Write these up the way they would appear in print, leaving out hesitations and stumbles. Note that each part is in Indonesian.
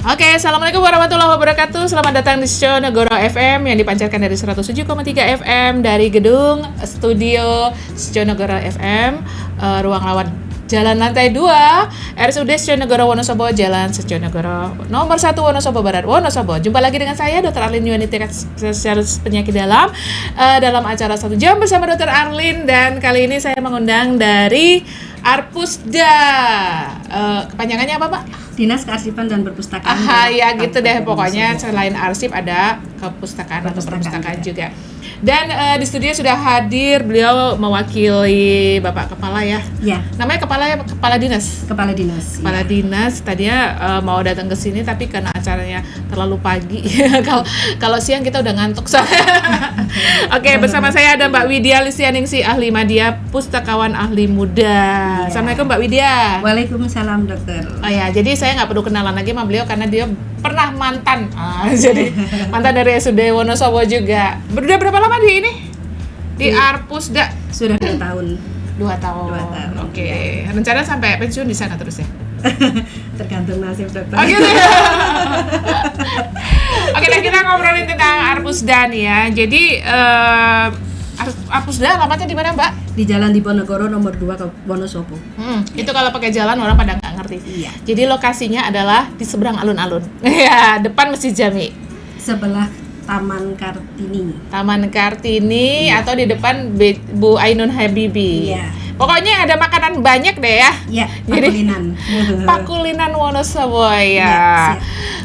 Oke, assalamualaikum warahmatullahi wabarakatuh. Selamat datang di Sjonegoro FM yang dipancarkan dari 107,3 FM dari gedung studio Sjonegoro FM, ruang rawat Jalan Lantai 2, RSUD Sjonegoro Wonosobo, Jalan Sjonegoro nomor 1 Wonosobo Barat, Wonosobo. Jumpa lagi dengan saya Dr. Arlin Yuwanita, spesialis penyakit dalam acara 1 jam bersama Dr. Arlin, dan kali ini saya mengundang dari Arpusda. Kepanjangannya apa, Pak? Dinas Kearsipan dan Perpustakaan. Ya gitu deh, pokoknya selain arsip ada kepustakaan atau perpustakaan juga. Dan di studio sudah hadir beliau mewakili Bapak Kepala ya. Ya. Namanya Kepala Dinas. Kepala Dinas. Kepala Dinas tadinya mau datang ke sini tapi karena acaranya terlalu pagi. Kalau siang kita udah ngantuk soalnya. Oke, bersama saya ada Mbak Widya Listianingsih, ahli media, pustakawan ahli muda. Assalamualaikum Mbak Widya. Waalaikumsalam dokter. Oh ya, jadi saya nggak perlu kenalan lagi sama beliau karena dia pernah mantan. Jadi mantan dari RSUD Wonosobo juga. Udah berapa lama di ini? Di Arpusda? Sudah 2 tahun. 2 tahun. Oke. Rencana sampai pensiun di sana terus ya? Tergantung nasib dokter. Oh gitu ya. Oke, dan kita ngobrolin tentang Arpusda nih ya. Jadi Arpusda alamatnya di mana, Mbak? Di Jalan Diponegoro nomor 2 ke Wonosobo. Itu kalau pakai jalan orang pada nggak ngerti. Iya. Jadi lokasinya adalah di seberang alun-alun. Ya, depan Masjid Jami. Sebelah Taman Kartini. Taman Kartini atau di depan Bu Ainun Habibi. Iya. Pokoknya ada makanan banyak deh ya. Iya, Jadi, Pakulinan. Pakulinan Wonosobo ya. Iya,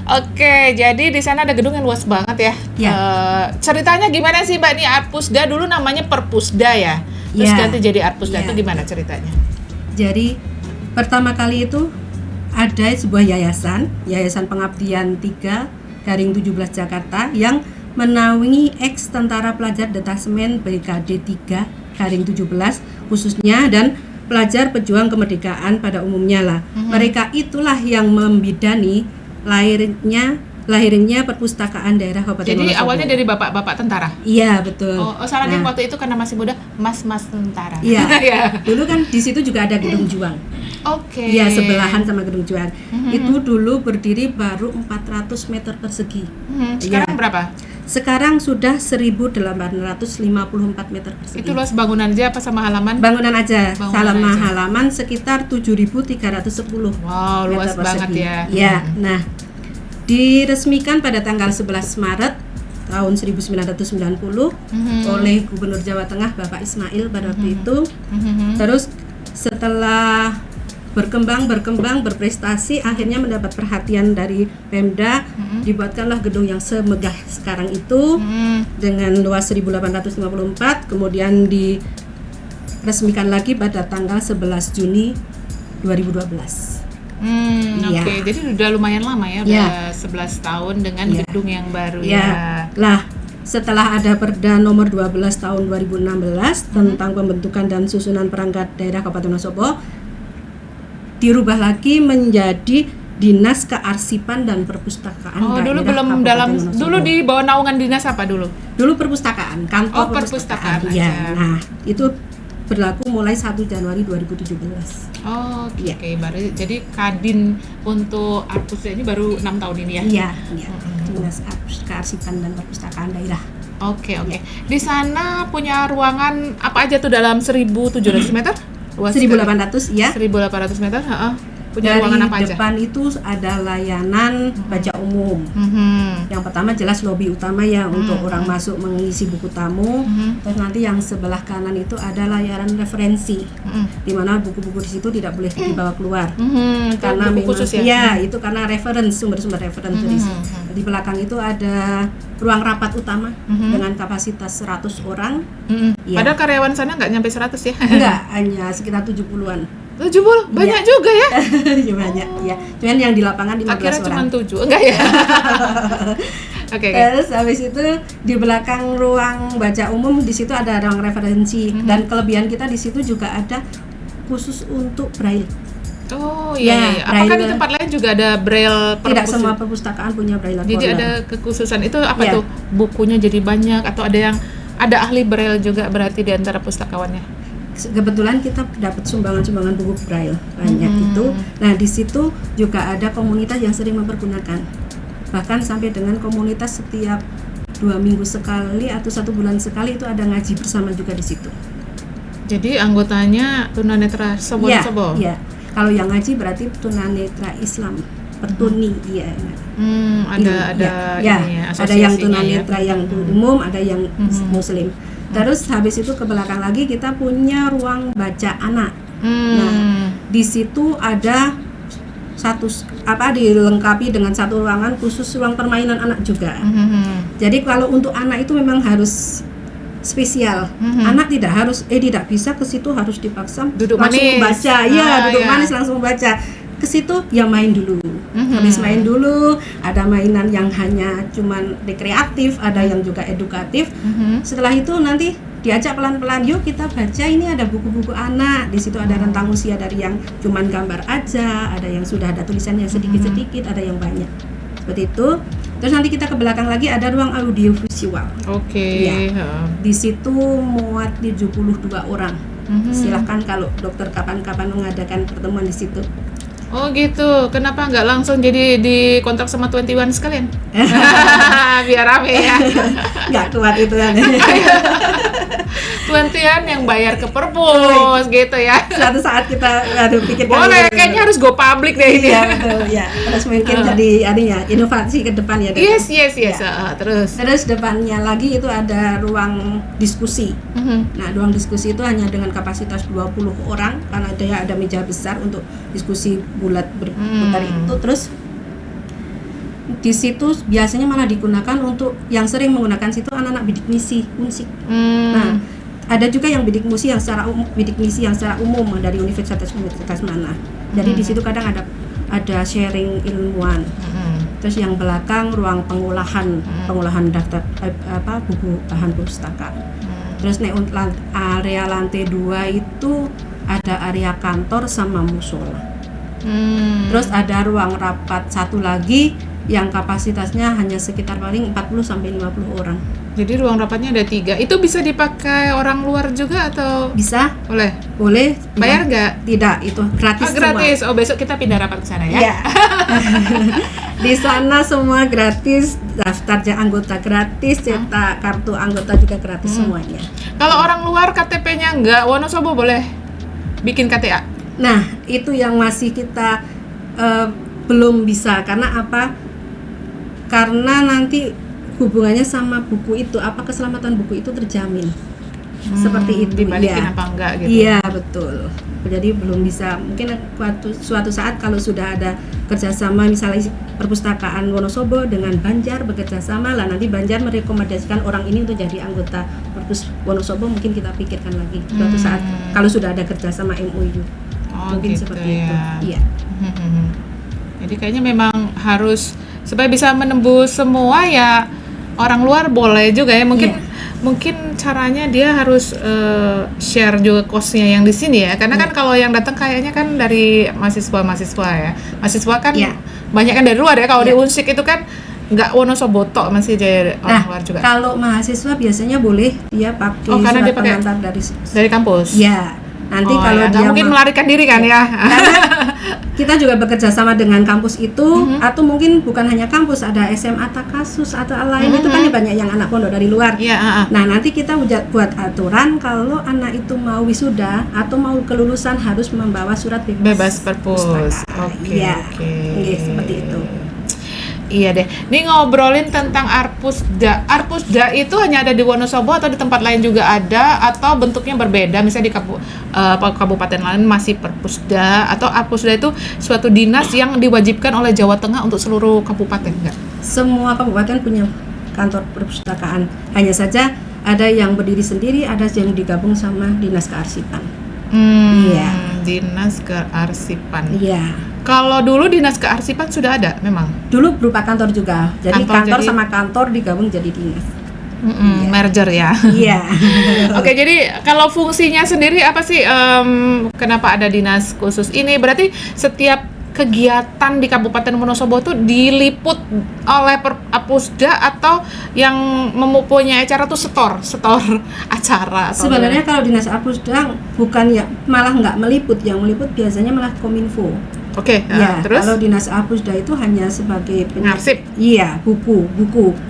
Oke, jadi di sana ada gedung yang luas banget ya. Iya. Ceritanya gimana sih Mbak? Ini Arpusda dulu namanya Perpusda ya. Terus Iya. ganti jadi Arpusda, itu Iya. gimana ceritanya? Jadi pertama kali itu ada sebuah yayasan pengabdian 3/17 Jakarta yang menaungi ex tentara pelajar detasemen BKD 3/17 khususnya dan pelajar pejuang kemerdekaan pada umumnya lah. Mereka itulah yang membidani lahirnya perpustakaan daerah Kabupaten Jadi Wonosobo. awalnya dari bapak-bapak tentara? Iya betul. Oh, salah dia waktu itu karena masih muda, mas-mas tentara. Iya. Iya. Dulu kan di situ juga ada gedung juang. Oke. Iya, sebelahan sama gedung juang. Itu dulu berdiri baru 400 meter persegi. Sekarang Iya. berapa? Sekarang sudah 1854 meter persegi. Itu luas bangunan aja apa sama halaman? Bangunan aja, Bangunan aja. halaman sekitar 7.310. Wow, luas meter banget persegi. ya. Ya, nah diresmikan pada tanggal 11 Maret tahun 1990 oleh Gubernur Jawa Tengah Bapak Ismail pada waktu itu. Terus setelah berkembang berprestasi, akhirnya mendapat perhatian dari Pemda, dibuatkanlah gedung yang semegah sekarang itu dengan luas 1854, kemudian diresmikan lagi pada tanggal 11 Juni 2012. Iya. Oke, jadi udah lumayan lama ya, udah Iya. 11 tahun dengan Iya. gedung yang baru Ya. ya. Lah, setelah ada Perda nomor 12 tahun 2016 tentang pembentukan dan susunan perangkat daerah Kabupaten Wonosobo, dirubah lagi menjadi Dinas Kearsipan dan Perpustakaan Oh, dulu daerah belum Kabupaten dalam Wonosobo. dulu di bawah naungan dinas apa dulu? Dulu perpustakaan, kantor Oh, perpustakaan Iya. aja. Nah, itu berlaku mulai 1 Januari 2017. Oh, oke, Iya. baru jadi Kadin untuk Arpusda ini baru 6 tahun ini ya. Iya, iya. Dinas Kearsipan dan Perpustakaan daerah. Oke. Di sana punya ruangan apa aja tuh dalam 1.700 meter? Luas 1.800 ya. 1.800 meter, punya Dari ruangan apa aja? depan itu ada layanan baca umum. Yang pertama jelas lobi utama ya untuk orang masuk mengisi buku tamu. Terus nanti yang sebelah kanan itu ada layanan referensi, di mana buku-buku di situ tidak boleh dibawa keluar. Itu Karena buku memang khusus ya? itu karena reference, sumber-sumber reference di situ. Di belakang itu ada ruang rapat utama dengan kapasitas 100 orang. Iya. Padahal karyawan sana nggak nyampe 100 ya? Enggak, hanya sekitar 70-an. 70, banyak juga ya? Ya banyak ya. Cuman yang di lapangan 15 Akhirnya cuma orang. 7, enggak ya? Oke. Terus habis itu di belakang ruang baca umum di situ ada ruang referensi dan kelebihan kita di situ juga ada khusus untuk braille. Oh Ya, iya. Apakah di braille. tempat lain juga ada braille Tidak semua perpustakaan punya braille Jadi corner. ada kekhususan itu apa Iya. tuh? Bukunya jadi banyak atau ada ahli braille juga berarti di antara pustakawannya? kebetulan kita dapat sumbangan buku braille banyak itu. Nah di situ juga ada komunitas yang sering mempergunakan, bahkan sampai dengan komunitas setiap 2 minggu sekali atau 1 bulan sekali itu ada ngaji bersama juga di situ. Jadi anggotanya tunanetra Sebo-Sebo? Iya. Kalau yang ngaji berarti tunanetra Islam, pertuni, iya. Ada yang asosiasinya tunanetra yang umum, ada yang Muslim. Terus habis itu ke belakang lagi kita punya ruang baca anak. Nah, di situ ada dilengkapi dengan satu ruangan khusus ruang permainan anak juga. Jadi kalau untuk anak itu memang harus spesial. Anak tidak bisa ke situ harus dipaksa duduk langsung manis. baca. Duduk manis langsung baca. Ke situ ya main dulu. Habis main dulu, ada mainan yang hanya cuman rekreatif, ada yang juga edukatif. Setelah itu nanti diajak pelan-pelan, yuk kita baca, ini ada buku-buku anak. Di situ ada rentang usia dari yang cuman gambar aja, ada yang sudah ada tulisannya sedikit-sedikit, ada yang banyak. Seperti itu. Terus nanti kita ke belakang lagi ada ruang audio visual. Di situ muat 72 orang. Silahkan kalau dokter kapan-kapan mengadakan pertemuan di situ. Oh gitu, kenapa nggak langsung jadi di kontrak sama 21 sekalian? Biar rame ya. Nggak kuat itu kan. 21 yang bayar ke perpus gitu ya. Suatu saat kita pikirkan. Boleh, kayaknya harus go public deh ini. Iya betul ya. Terus mungkin jadi inovasi ke depan ya. Yes. Terus depannya lagi itu ada ruang diskusi. Nah, ruang diskusi itu hanya dengan kapasitas 20 orang karena dia ada meja besar untuk diskusi bulat berputar itu. Terus di situ biasanya malah digunakan untuk yang sering menggunakan situ anak-anak bidik misi unsik. Nah, ada juga yang bidik misi yang secara umum dari universitas mana. Jadi di situ kadang ada sharing ilmuwan. Terus yang belakang ruang pengolahan daftar buku bahan pustaka. Terus area lantai 2 itu ada area kantor sama musola. Terus ada ruang rapat satu lagi yang kapasitasnya hanya sekitar paling 40 sampai 50 orang. Jadi ruang rapatnya ada 3. Itu bisa dipakai orang luar juga atau bisa? Boleh. Bayar nggak? Tidak, itu gratis. Gratis. Semua. Oh, besok kita pindah rapat ke sana ya. Iya. Di sana semua gratis, daftar anggota gratis, cetak kartu anggota juga gratis semuanya. Kalau orang luar KTP-nya nggak Wonosobo boleh bikin KTA? Nah, itu yang masih kita belum bisa. Karena apa? Karena nanti hubungannya sama buku itu, apa keselamatan buku itu terjamin. Seperti itu. Dibalikin apa enggak gitu. Iya, betul. Jadi belum bisa. Mungkin suatu saat kalau sudah ada kerjasama, misalnya perpustakaan Wonosobo dengan Banjar bekerja sama lah, nanti Banjar merekomendasikan orang ini untuk jadi anggota Perpus Wonosobo, mungkin kita pikirkan lagi suatu saat kalau sudah ada kerjasama MOU. Mungkin gitu seperti ya. itu. Iya. Jadi kayaknya memang harus supaya bisa menembus semua ya, orang luar boleh juga ya. Mungkin caranya dia harus share juga cost-nya yang di sini ya. Karena kan kalau yang datang kayaknya kan dari mahasiswa ya. Mahasiswa kan banyak kan dari luar ya. Kalau di Unsik itu kan nggak Wonosobo tok, masih dari orang luar juga. Kalau mahasiswa biasanya boleh dia pakai karena surat dia pakai pengantar dari kampus. Ya. Nanti kalau ya, dia mungkin melarikan diri kan ya. Karena kita juga bekerja sama dengan kampus itu, atau mungkin bukan hanya kampus, ada SMA Takasus atau lain itu kan banyak yang anak pondok dari luar. Nah, nanti kita buat aturan kalau anak itu mau wisuda atau mau kelulusan harus membawa surat bebas perpus. Oke. Seperti itu. Iya deh. Ini ngobrolin tentang Arpusda. Arpusda itu hanya ada di Wonosobo atau di tempat lain juga ada, atau bentuknya berbeda? Misalnya di kabupaten lain masih Perpusda, atau Arpusda itu suatu dinas yang diwajibkan oleh Jawa Tengah untuk seluruh kabupaten, enggak? Semua kabupaten punya kantor perpustakaan. Hanya saja ada yang berdiri sendiri, ada yang digabung sama dinas kearsipan. Dinas kearsipan. Iya. Kalau dulu dinas kearsipan sudah ada memang? Dulu berupa kantor juga. Jadi kantor sama kantor digabung jadi dinas. Merger ya. Iya. Oke, jadi kalau fungsinya sendiri apa sih? Kenapa ada dinas khusus ini? Berarti setiap kegiatan di Kabupaten Wonosobo tuh diliput oleh Apusda atau yang mempunyai acara tuh setor acara? Atau Sebenarnya kalau Dinas Apusda bukan ya, malah nggak meliput, yang meliput biasanya malah Kominfo. Oke, Ya, terus kalau Dinas Apusda itu hanya sebagai Arsip. Iya, buku.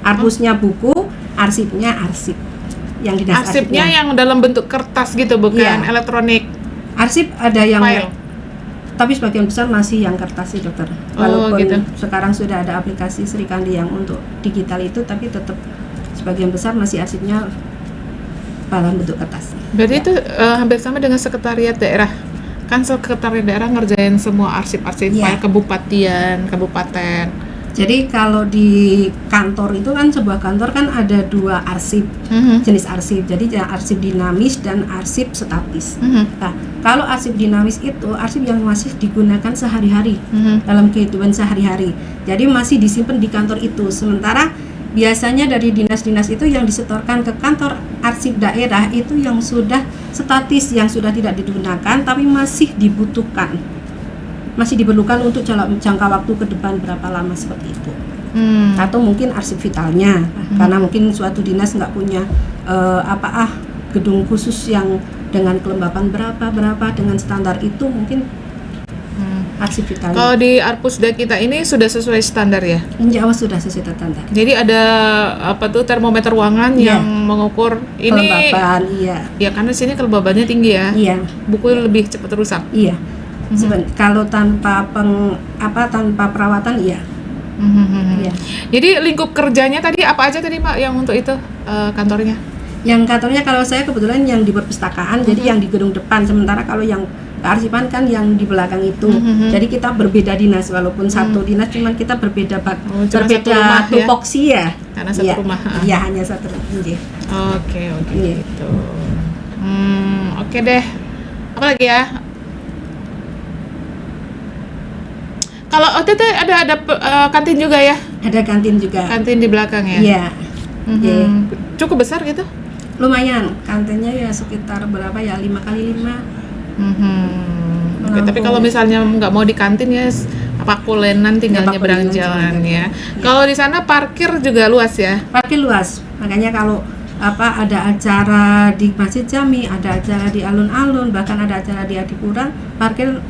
Arpusnya buku, arsipnya arsip. Yang Dinas arsipnya yang dalam bentuk kertas gitu, bukan Iya. elektronik. Arsip ada yang File. tapi sebagian besar masih yang kertas sih, dokter. Oh, Walaupun gitu. sekarang sudah ada aplikasi Sri Kandi yang untuk digital itu, tapi tetap sebagian besar masih arsipnya dalam bentuk kertas. Berarti Ya. itu hampir sama dengan sekretariat daerah. Kan sekretariat daerah ngerjain semua arsip-arsip Iya. file kabupaten. Jadi kalau di kantor itu kan, sebuah kantor kan ada 2 arsip, jenis arsip. Jadi arsip dinamis dan arsip statis. Nah, kalau arsip dinamis itu arsip yang masih digunakan sehari-hari dalam kehidupan sehari-hari. Jadi masih disimpan di kantor itu. Sementara biasanya dari dinas-dinas itu yang disetorkan ke kantor arsip daerah itu yang sudah statis, yang sudah tidak digunakan tapi masih dibutuhkan. Masih diperlukan untuk jangka waktu ke depan berapa lama, seperti itu. Atau mungkin arsip vitalnya, karena mungkin suatu dinas nggak punya gedung khusus yang dengan kelembapan berapa dengan standar itu, mungkin arsip vitalnya. Kalau di Arpusda kita ini sudah sesuai standar ya. Insya Allah sudah sesuai standar. Jadi ada termometer ruangan Iya. yang mengukur ini. Kelembapan, iya. Ya karena sini kelembabannya tinggi ya. Iya. Buku lebih cepat rusak. Iya. Kalau tanpa tanpa perawatan, iya. Iya. Jadi lingkup kerjanya tadi apa aja tadi Mbak yang untuk itu kantornya? Yang kantornya kalau saya kebetulan yang di perpustakaan, jadi yang di gedung depan. Sementara kalau yang kearsipan kan yang di belakang itu. Jadi kita berbeda dinas, walaupun satu dinas, cuman kita berbeda cuma satu rumah ya? tupoksi ya. Karena satu Iya. rumah. Iya, hanya satu rumah. Oke Iya. gitu. Oke deh. Apa lagi ya? Kalau OTT ada kantin juga ya? Ada kantin juga. Kantin di belakang ya? Iya. Iya. Cukup besar gitu? Lumayan. Kantinnya ya sekitar berapa ya? 5x5. Oke, tapi kalau misalnya nggak mau di kantin ya pakulenan tinggal Ya, nyebrang pakulenan jalan juga. ya. Kalau di sana parkir juga luas ya? Parkir luas. Makanya kalau ada acara di Masjid Jami, ada acara di alun-alun, bahkan ada acara di Adipura, parkir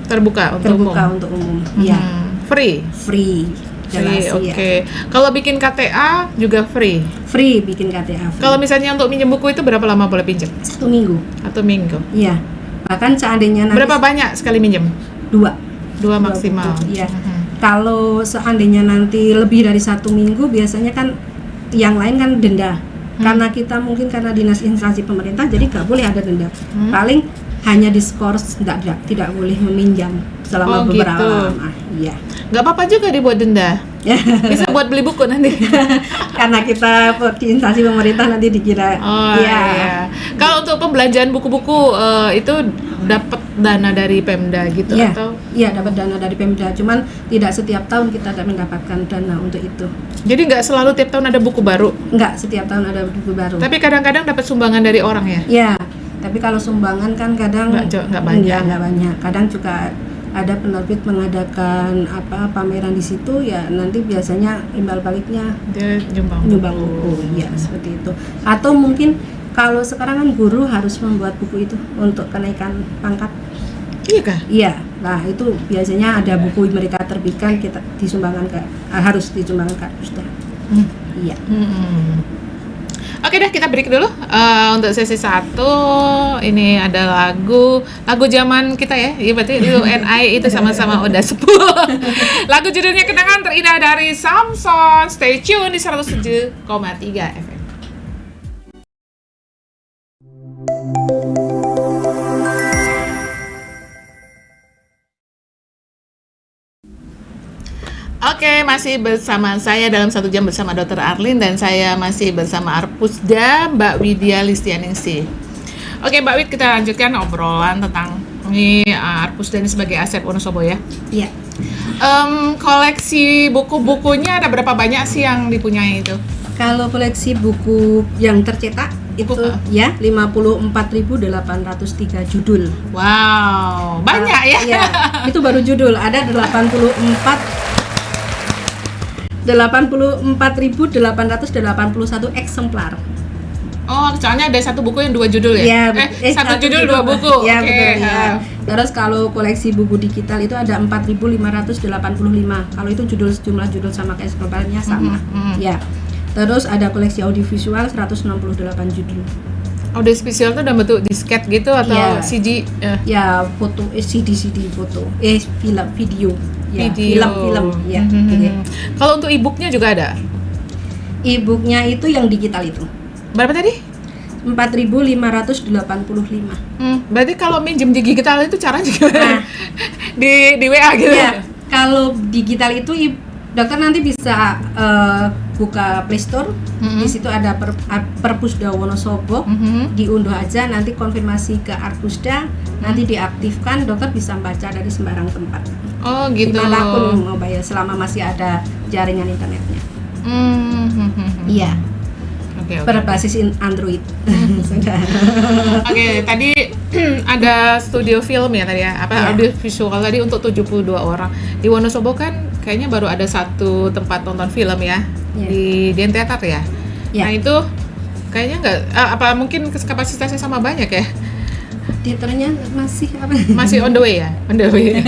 Terbuka untuk terbuka umum? untuk umum. Iya. Free? Free. Free, Jelas, oke. iya. Kalau bikin KTA juga free? Free bikin KTA. Free. Kalau misalnya untuk minjem buku itu berapa lama boleh pinjam? 1 minggu. Atau minggu? Iya. Bahkan seandainya nanti Berapa banyak sekali minjem? 2 Dua maksimal? buku, iya. Kalau seandainya nanti lebih dari 1 minggu, biasanya kan yang lain kan denda. Karena kita mungkin karena dinas instansi pemerintah, jadi nggak boleh ada denda. Paling hanya diskors, tidak boleh meminjam selama beberapa gitu. lama. Iya. Nggak apa-apa juga dibuat denda? Bisa buat beli buku nanti? Karena kita di instansi pemerintah nanti dikira. Iya. Kalau untuk pembelanjaan buku-buku itu dapat dana dari Pemda gitu Iya. atau? Iya, dapat dana dari Pemda. Cuman tidak setiap tahun kita mendapatkan dana untuk itu. Jadi nggak selalu tiap tahun ada buku baru? Enggak, setiap tahun ada buku baru. Tapi kadang-kadang dapat sumbangan dari orang ya? Iya, tapi kalau sumbangan kan kadang Nggak banyak. Iya, nggak banyak. Kadang juga ada penerbit mengadakan pameran di situ, ya nanti biasanya imbal baliknya Dia nyumbang buku. Iya, seperti itu. Atau mungkin kalau sekarang kan guru harus membuat buku itu untuk kenaikan pangkat. Iya kah? Iya, nah itu biasanya ada buku mereka terbitkan, kita harus disumbangkan ke Pusda. Iya. Oke deh, kita break dulu untuk sesi 1. Ini ada lagu zaman kita ya. Iya berarti itu NI itu sama-sama udah sepuh. Lagu judulnya Kenangan Terindah dari Samson. Stay tune di 107,3 FM. Oke, masih bersama saya dalam 1 jam bersama Dr. Arlin, dan saya masih bersama Arpusda Mbak Widya Listianingsih. Oke Mbak Wid, kita lanjutkan obrolan tentang ini Arpusda ini sebagai aset Wonosobo ya. Iya. Koleksi buku-bukunya ada berapa banyak sih yang dipunyai itu? Kalau koleksi buku yang tercetak itu ya 54.803 judul. Wow, banyak ya. Iya, itu baru judul. Ada 84.881 eksemplar. Oh, soalnya ada satu buku yang 2 judul ya? Satu judul 2 buku. Iya, Oke. betul ya. Terus kalau koleksi buku digital itu ada 4.585. Kalau itu jumlah judul sama kayak eksemplarnya sama. Ya. Terus ada koleksi audiovisual 168 judul. Audio spesial itu dalam bentuk disket gitu atau Iya. CD? Ya, foto CD foto. Film video. Ya, Video. film ya. Gitu. Kalau untuk e-booknya juga ada? E-booknya itu yang digital itu Berapa tadi? 4.585. Berarti kalau minjem di digital itu caranya gimana? Nah. di WA gitu? Ya, kalau digital itu dokter nanti bisa buka Play Store. Di situ ada Perpusda Wonosobo. Diunduh aja, nanti konfirmasi ke Arpusda, nanti diaktifkan, dokter bisa baca dari sembarang tempat. Oh gitu. Dimanapun mau bayar selama masih ada jaringan internetnya. Iya. Oke. Berbasis Android. Sudah. Oke, tadi ada studio film ya tadi ya, Iya. audio visual tadi untuk 72 orang. Di Wonosobo kan kayaknya baru ada satu tempat nonton film ya, Iya. di Dian Teater ya. Iya. Nah itu kayaknya nggak, apa mungkin kapasitasnya sama banyak ya? Theaternya masih apa? Masih on the way ya? On the way.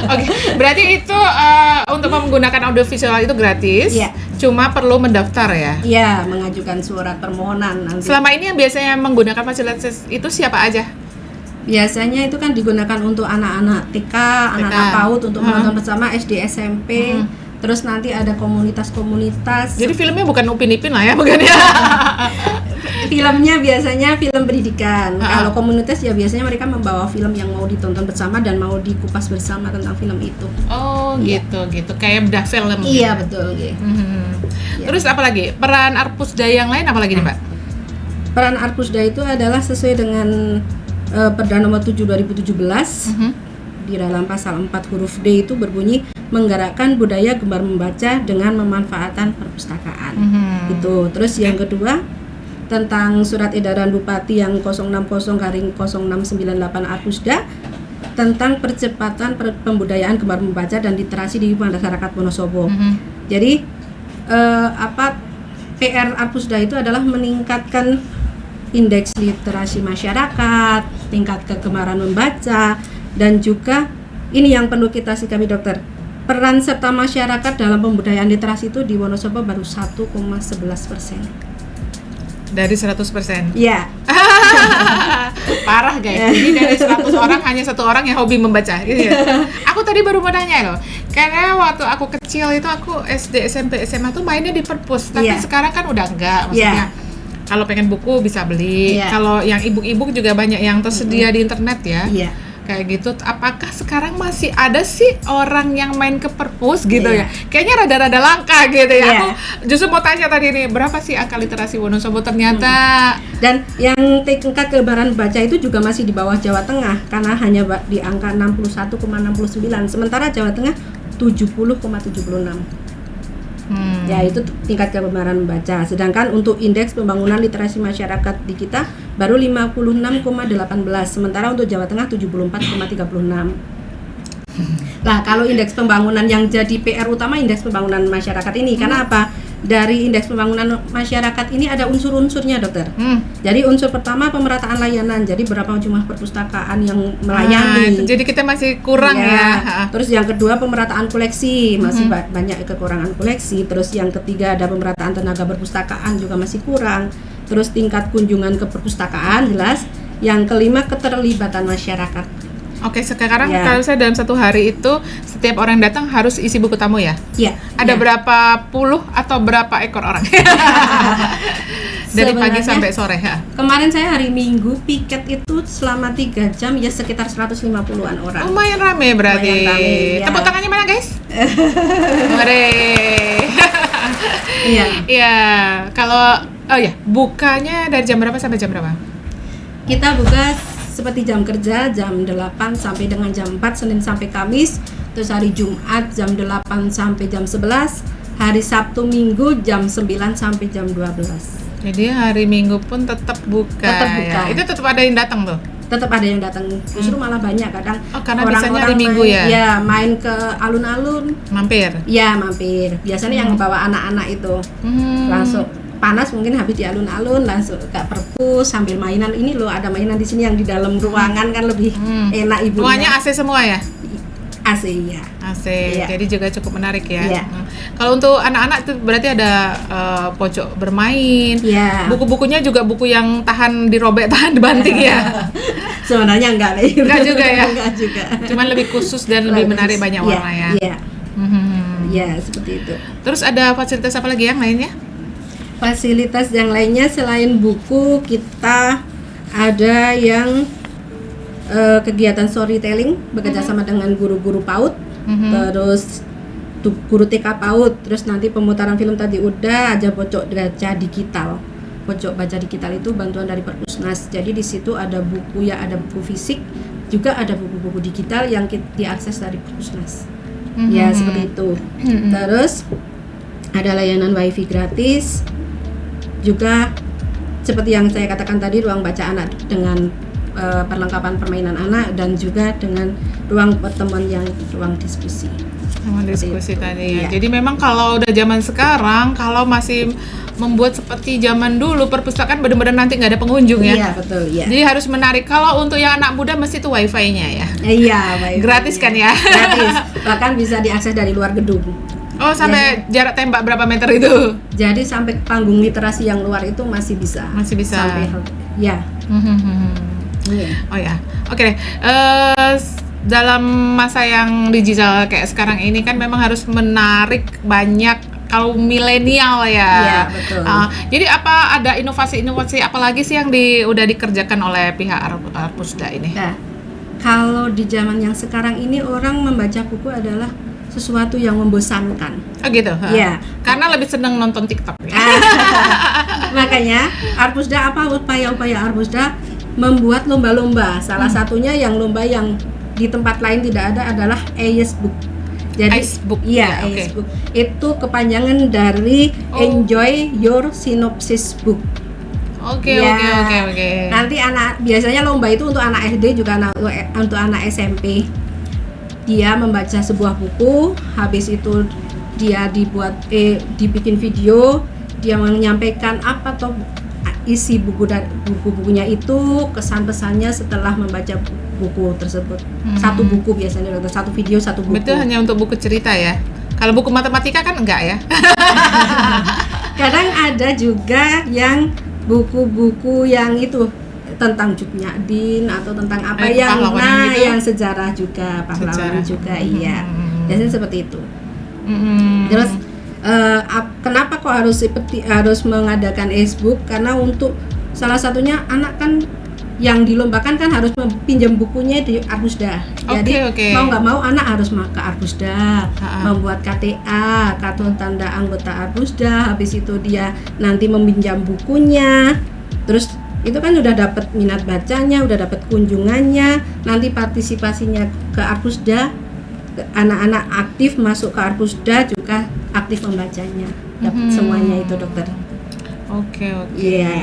Oke, berarti itu untuk menggunakan audio visual itu gratis, Iya. cuma perlu mendaftar ya? Iya, mengajukan surat permohonan nanti. Selama ini yang biasanya menggunakan fasilitas itu siapa aja? Biasanya itu kan digunakan untuk anak-anak TK, anak-anak PAUD untuk menonton bersama SD, SMP. Terus nanti ada komunitas-komunitas. Jadi filmnya bukan Upin Ipin lah ya, bukan ya? Filmnya biasanya film pendidikan. Kalau komunitas ya biasanya mereka membawa film yang mau ditonton bersama dan mau dikupas bersama tentang film itu. Oh gitu. Kayak bedah film. Iya, betul. Gitu. Ya. Terus apa lagi? Peran Arpusda yang lain apa lagi nih Mbak? Peran Arpusda itu adalah sesuai dengan Perda Nomor 7 2017. Di dalam pasal 4 huruf D itu berbunyi menggerakkan budaya gemar membaca dengan memanfaatkan perpustakaan. Itu. Terus yang kedua tentang surat edaran Bupati yang 060/0698 Arpusda tentang percepatan pembudayaan gemar membaca dan literasi di masyarakat Wonosobo. Jadi PR Arpusda itu adalah meningkatkan indeks literasi masyarakat, tingkat kegemaran membaca, dan juga ini yang perlu kita sikapi dokter, peran serta masyarakat dalam pembudayaan literasi itu di Wonosobo baru 1,11%. Dari 100%. Iya. Parah guys. Jadi dari 100 orang hanya 1 orang yang hobi membaca gitu ya. Aku tadi baru mau nanya loh. Karena waktu aku kecil itu aku SD, SMP, SMA tuh mainnya di perpus, tapi sekarang kan udah enggak. Maksudnya kalau pengen buku bisa beli. Kalau yang e-book juga banyak yang tersedia di internet ya. Iya. Kayak gitu. Apakah sekarang masih ada sih orang yang main ke perpus gitu ya? Kayaknya rada-rada langka gitu ya. Aku justru mau tanya tadi nih, berapa sih angka literasi Wonosobo ternyata? Dan yang tingkat kegemaran baca itu juga masih di bawah Jawa Tengah karena hanya di angka 61,69, sementara Jawa Tengah 70,76. Ya itu tingkat kegemaran membaca. Sedangkan untuk indeks pembangunan literasi masyarakat di kita baru 56,18, sementara untuk Jawa Tengah 74,36. Nah, kalau indeks pembangunan yang jadi PR utama indeks pembangunan masyarakat ini, karena apa? Dari indeks pembangunan masyarakat ini ada unsur-unsurnya, dokter. Jadi unsur pertama pemerataan layanan. Jadi berapa jumlah perpustakaan yang melayani. Jadi kita masih kurang ya. Terus yang kedua pemerataan koleksi, masih banyak kekurangan koleksi. Terus yang ketiga ada pemerataan tenaga perpustakaan juga masih kurang. Terus tingkat kunjungan ke perpustakaan jelas. Yang kelima keterlibatan masyarakat. Oke, sekarang kalau saya dalam satu hari itu setiap orang datang harus isi buku tamu ya? Iya. Ada berapa puluh atau berapa ekor orang? Dari pagi sampai sore ya? Kemarin saya hari Minggu piket itu selama 3 jam ya sekitar 150-an orang. Lumayan rame berarti. Lumayan rame, ya. Tepuk tangannya mana guys? Mari. Iya. Iya. Kalau bukanya dari jam berapa sampai jam berapa? Kita buka seperti jam kerja jam 8 sampai dengan jam 4 Senin sampai Kamis. Terus hari Jumat jam 8 sampai jam 11. hari Sabtu Minggu jam 9 sampai jam 12. Jadi hari Minggu pun tetap buka. Tetap buka. Ya. Itu tetap ada yang datang tuh. Tetap ada yang datang, justru malah banyak kadang. Karena biasanya hari Minggu main, ya? main ke alun-alun. Mampir. Ya, mampir. Biasanya yang bawa anak-anak itu langsung panas mungkin habis di alun-alun langsung ke perpus sambil mainan. Ini loh ada mainan di sini yang di dalam ruangan kan lebih enak ibunya. Ruangannya AC semua ya? AC ya. AC. Iya. Jadi juga cukup menarik ya. Iya. Kalau untuk anak-anak itu berarti ada pojok bermain. Iya. Buku-bukunya juga buku yang tahan dirobek, tahan dibanting ya. Sebenarnya enggak nih. Enggak juga ya. Enggak juga. Cuman lebih khusus dan lebih menarik, banyak warna ya. Iya. Ya, seperti itu. Terus ada fasilitas apa lagi yang lainnya? Fasilitas yang lainnya selain buku, kita ada yang kegiatan storytelling bekerja sama dengan guru-guru PAUD, terus guru TK PAUD, terus nanti pemutaran film tadi udah, ada pojok baca digital. Pojok baca digital itu bantuan dari Perpusnas. Jadi di situ ada buku ya, ada buku fisik, juga ada buku-buku digital yang diakses dari Perpusnas. Ya seperti itu. Terus ada layanan wifi gratis. Juga seperti yang saya katakan tadi, ruang baca anak dengan perlengkapan permainan anak dan juga dengan ruang pertemuan yang ruang diskusi. Ruang diskusi tadi ya. Iya. Jadi memang kalau udah zaman sekarang, kalau masih membuat seperti zaman dulu, perpustakaan benar-benar nanti nggak ada pengunjung ya. Iya betul ya. Jadi harus menarik. Kalau untuk yang anak muda mesti itu wifi-nya ya. Iya, wifi-nya. Gratis kan ya? Gratis. Bahkan bisa diakses dari luar gedung. Oh, sampai jarak tembak berapa meter itu? Jadi sampai panggung literasi yang luar itu masih bisa. Masih bisa. Sampai ya. Iya. Oh ya, oke deh. Dalam masa yang digital kayak sekarang ini kan memang harus menarik banyak kaum milenial ya. Iya, betul. Jadi apa ada inovasi-inovasi apa lagi sih yang udah dikerjakan oleh pihak Arpusda ini? Nah, kalau di zaman yang sekarang ini orang membaca buku adalah sesuatu yang membosankan. Oh gitu. Iya. Karena lebih seneng nonton TikTok. Ya? Makanya Arpusda apa upaya-upaya Arpusda membuat lomba-lomba. Salah satunya yang lomba yang di tempat lain tidak ada adalah Icebook. Jadi Icebook. Iya, Ya, okay. Icebook. Itu kepanjangan dari Enjoy Your Synopsis Book. Oke. Nanti biasanya lomba itu untuk anak SD juga untuk anak SMP. Dia membaca sebuah buku, habis itu dia dibikin video, dia menyampaikan apa toh isi buku-bukunya itu, kesan-pesannya setelah membaca buku tersebut. Satu buku biasanya, satu video, satu buku. Betul, hanya untuk buku cerita ya. Kalau buku matematika kan enggak ya? Kadang ada juga yang buku-buku yang itu tentang Juknyadin atau tentang apa yang gitu. Yang sejarah juga, pahlawan juga, iya. Biasanya seperti itu. Terus kenapa kok harus mengadakan Icebook? Karena untuk salah satunya anak kan yang dilombakan kan harus pinjam bukunya di Arpusda. Jadi mau nggak mau anak harus ke Arpusda, membuat KTA, kartu tanda anggota Arpusda. Habis itu dia nanti meminjam bukunya. Terus itu kan udah dapat minat bacanya, udah dapat kunjungannya. Nanti partisipasinya ke Arpusda, anak-anak aktif masuk ke Arpusda juga aktif membacanya. Dapat semuanya itu, dokter. Oke. Iya.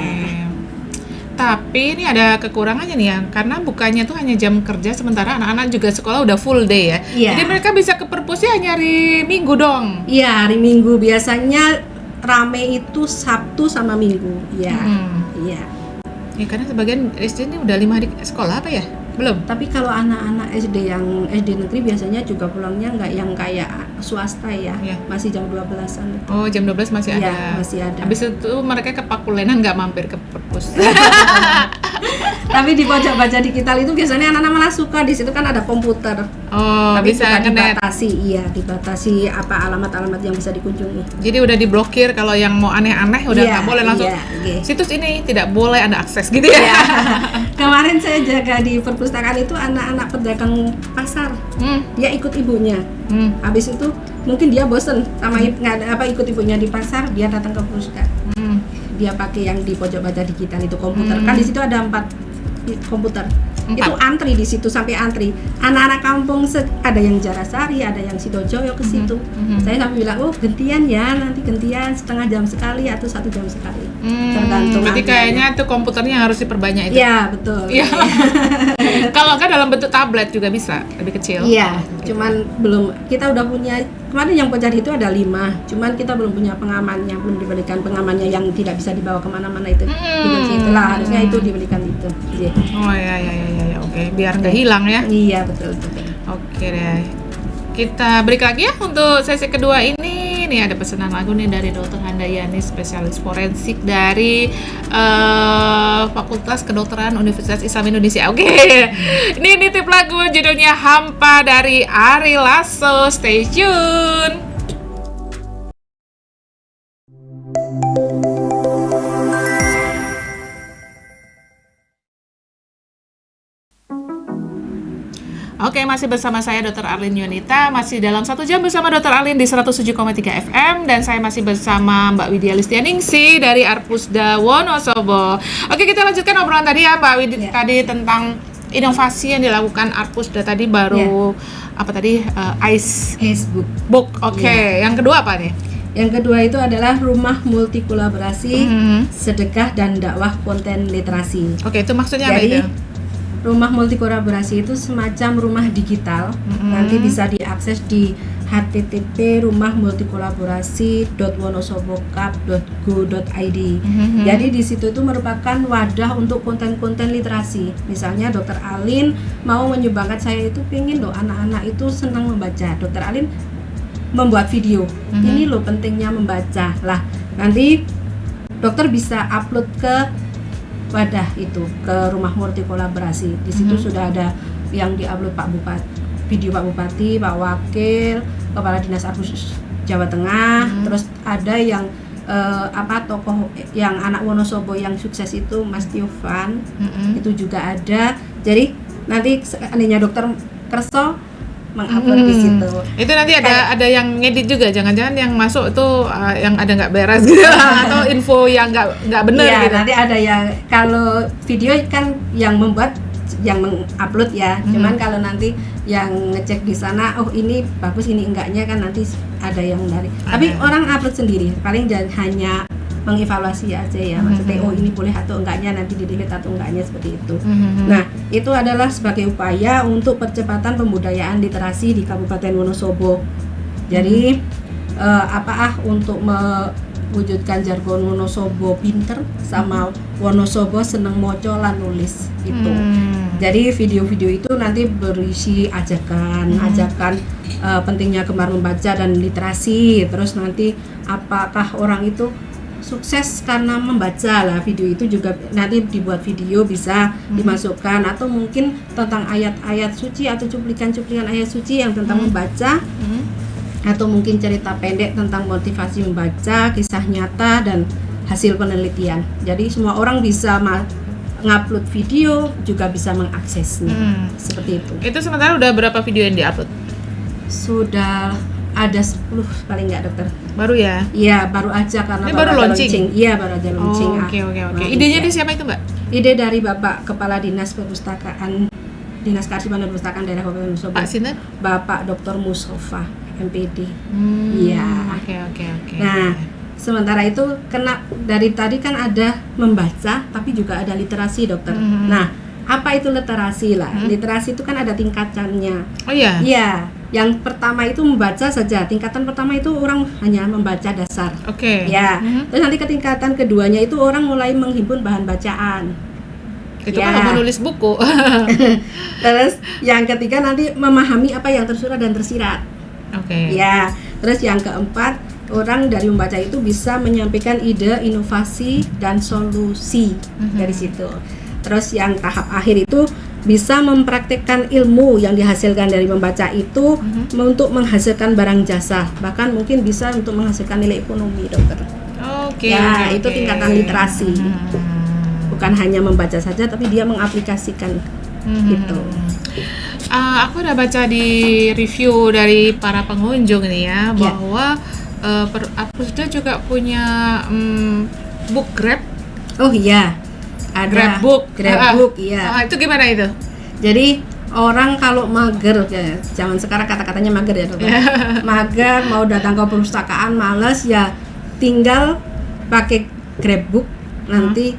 Tapi ini ada kekurangannya nih ya, karena bukannya tuh hanya jam kerja, sementara anak-anak juga sekolah udah full day ya. Iya. Jadi mereka bisa ke perpus ya hanya hari Minggu dong. Iya, hari Minggu biasanya rame itu Sabtu sama Minggu. Iya. Iya. Ya karena sebagian SD ini udah 5 hari sekolah apa ya? Belum. Tapi kalau anak-anak SD yang SD negeri biasanya juga pulangnya nggak yang kayak swasta ya. Iya. Masih jam 12-an. Oh, jam 12 masih Iya, ada. masih ada. Habis itu mereka ke Pakulenan nggak mampir ke perpus. Tapi di pojok baca digital itu biasanya anak-anak malah suka, di situ kan ada komputer. Oh, Tapi bisa juga ngenet. dibatasi apa alamat-alamat yang bisa dikunjungi. Jadi udah diblokir, kalau yang mau aneh-aneh udah nggak boleh langsung. Iya, oke. Situs ini tidak boleh Anda akses gitu ya. Iya. Kemarin saya jaga di perpustakaan itu anak-anak pedagang pasar. Dia ikut ibunya. Habis itu mungkin dia bosen sama ikut ibunya di pasar, dia datang ke perpustakaan. Dia pakai yang di pojok baca digital itu komputer. Kan di situ ada 4 komputer. Itu antri di situ, sampai antri. Anak-anak kampung ada yang Jarasari, ada yang Sidojoyo ke situ. Saya sampai bilang, oh gantian ya, nanti gantian setengah jam sekali atau 1 jam sekali. Tergantung. Berarti kayaknya tuh komputernya harus diperbanyak itu. Iya betul. Iya. Kalau nggak dalam bentuk tablet juga bisa, lebih kecil. Iya, cuman belum, kita udah punya, kemarin yang pecah itu ada 5, cuman kita belum punya pengamannya, belum diberikan pengamannya yang tidak bisa dibawa kemana-mana itu. Itulah harusnya itu diberikan itu. Iya. Oh ya, oke, biar nggak hilang ya. Iya betul. Oke deh. Kita break lagi ya untuk sesi kedua ini. Nih ada pesanan lagu nih dari Dr. Handayani, spesialis forensik dari Fakultas Kedokteran Universitas Islam Indonesia. Oke. Ini nitip lagu judulnya Hampa dari Ari Lasso. Stay tune. Oke, masih bersama saya Dr. Arlin Yunita, masih dalam 1 jam bersama Dr. Arlin di 107,3 FM, dan saya masih bersama Mbak Widya Listianingsih dari Arpusda Wonosobo. Oke, kita lanjutkan obrolan tadi ya Mbak Widya, tadi tentang inovasi yang dilakukan Arpusda tadi baru apa tadi Ice Book. Oke. Yang kedua apa nih? Yang kedua itu adalah rumah multi kolaborasi, sedekah dan dakwah konten literasi. Oke, itu maksudnya apa itu? Rumah multi kolaborasi itu semacam rumah digital, nanti bisa diakses di http://rumahmultikolaborasi.wonosobokap.go.id. Jadi di situ itu merupakan wadah untuk konten-konten literasi. Misalnya Dr. Alin mau menyumbangkan, saya itu pengen loh anak-anak itu senang membaca. Dr. Alin membuat video. Ini loh pentingnya membaca. Lah, nanti dokter bisa upload ke wadah itu, ke rumah multi kolaborasi. Di situ sudah ada yang diupload Pak Bupati, video Pak Bupati, Pak Wakil, Kepala Dinas Arpus Jawa Tengah, terus ada yang tokoh yang anak Wonosobo yang sukses itu Mas Tiofan, itu juga ada. Jadi nanti seandainya Dokter Kerso mengupload di situ. Itu nanti ada yang ngedit juga, jangan-jangan yang masuk itu yang ada nggak beres gitu atau info yang nggak benar gitu. Nanti ada yang, kalau video kan yang membuat, yang mengupload ya. Cuman kalau nanti yang ngecek di sana, oh ini bagus, ini enggaknya kan nanti ada yang dari. Tapi orang upload sendiri, paling hanya mengevaluasi aja ya, maksudnya oh ini boleh atau enggaknya, nanti di-delete atau enggaknya, seperti itu. Nah, itu adalah sebagai upaya untuk percepatan pembudayaan literasi di Kabupaten Wonosobo. Jadi untuk mewujudkan jargon Wonosobo pinter sama Wonosobo seneng moco lan nulis itu. Jadi video-video itu nanti berisi ajakan pentingnya gemar membaca dan literasi. Terus nanti apakah orang itu sukses karena membaca lah. Video itu juga nanti dibuat video, bisa dimasukkan, atau mungkin tentang ayat-ayat suci atau cuplikan-cuplikan ayat suci yang tentang membaca, atau mungkin cerita pendek tentang motivasi membaca, kisah nyata dan hasil penelitian. Jadi semua orang bisa ngupload video, juga bisa mengaksesnya. Seperti itu. Itu sementara udah berapa video yang diupload? Sudah ada 10 paling nggak, dokter. Baru ya? Iya, baru aja karena ini baru launching. Iya, baru aja launching. Oke. Idenya dari siapa itu, Mbak? Ide dari Bapak Kepala Dinas Perpustakaan, Dinas Kearsipan dan Perpustakaan Daerah Kabupaten Wonosobo. Pak Sinten? Bapak Dr. Mustafa, MPD. Iya. Oke. Nah, sementara itu kena dari tadi kan ada membaca, tapi juga ada literasi, dokter. Nah, apa itu literasi lah? Literasi itu kan ada tingkatannya. Oh iya? Iya. Yang pertama itu membaca saja. Tingkatan pertama itu orang hanya membaca dasar. Oke. Ya. Terus nanti ke tingkatan keduanya itu orang mulai menghimpun bahan bacaan. Itu kan mau nulis buku. Terus yang ketiga nanti memahami apa yang tersurat dan tersirat. Oke. Ya. Terus yang keempat, orang dari membaca itu bisa menyampaikan ide, inovasi dan solusi dari situ. Terus yang tahap akhir itu bisa mempraktikkan ilmu yang dihasilkan dari membaca itu untuk menghasilkan barang jasa, bahkan mungkin bisa untuk menghasilkan nilai ekonomi, dokter. Oke. Itu tingkatan literasi. Bukan hanya membaca saja, tapi dia mengaplikasikan gitu. Aku udah baca di review dari para pengunjung nih ya, bahwa Arpusda juga punya book Grab. Oh iya. Ada Grab book, iya. Itu gimana itu? Jadi orang kalau mager ya, zaman sekarang kata-katanya mager ya dokter. Mager mau datang ke perpustakaan males ya, tinggal pakai Grabbook nanti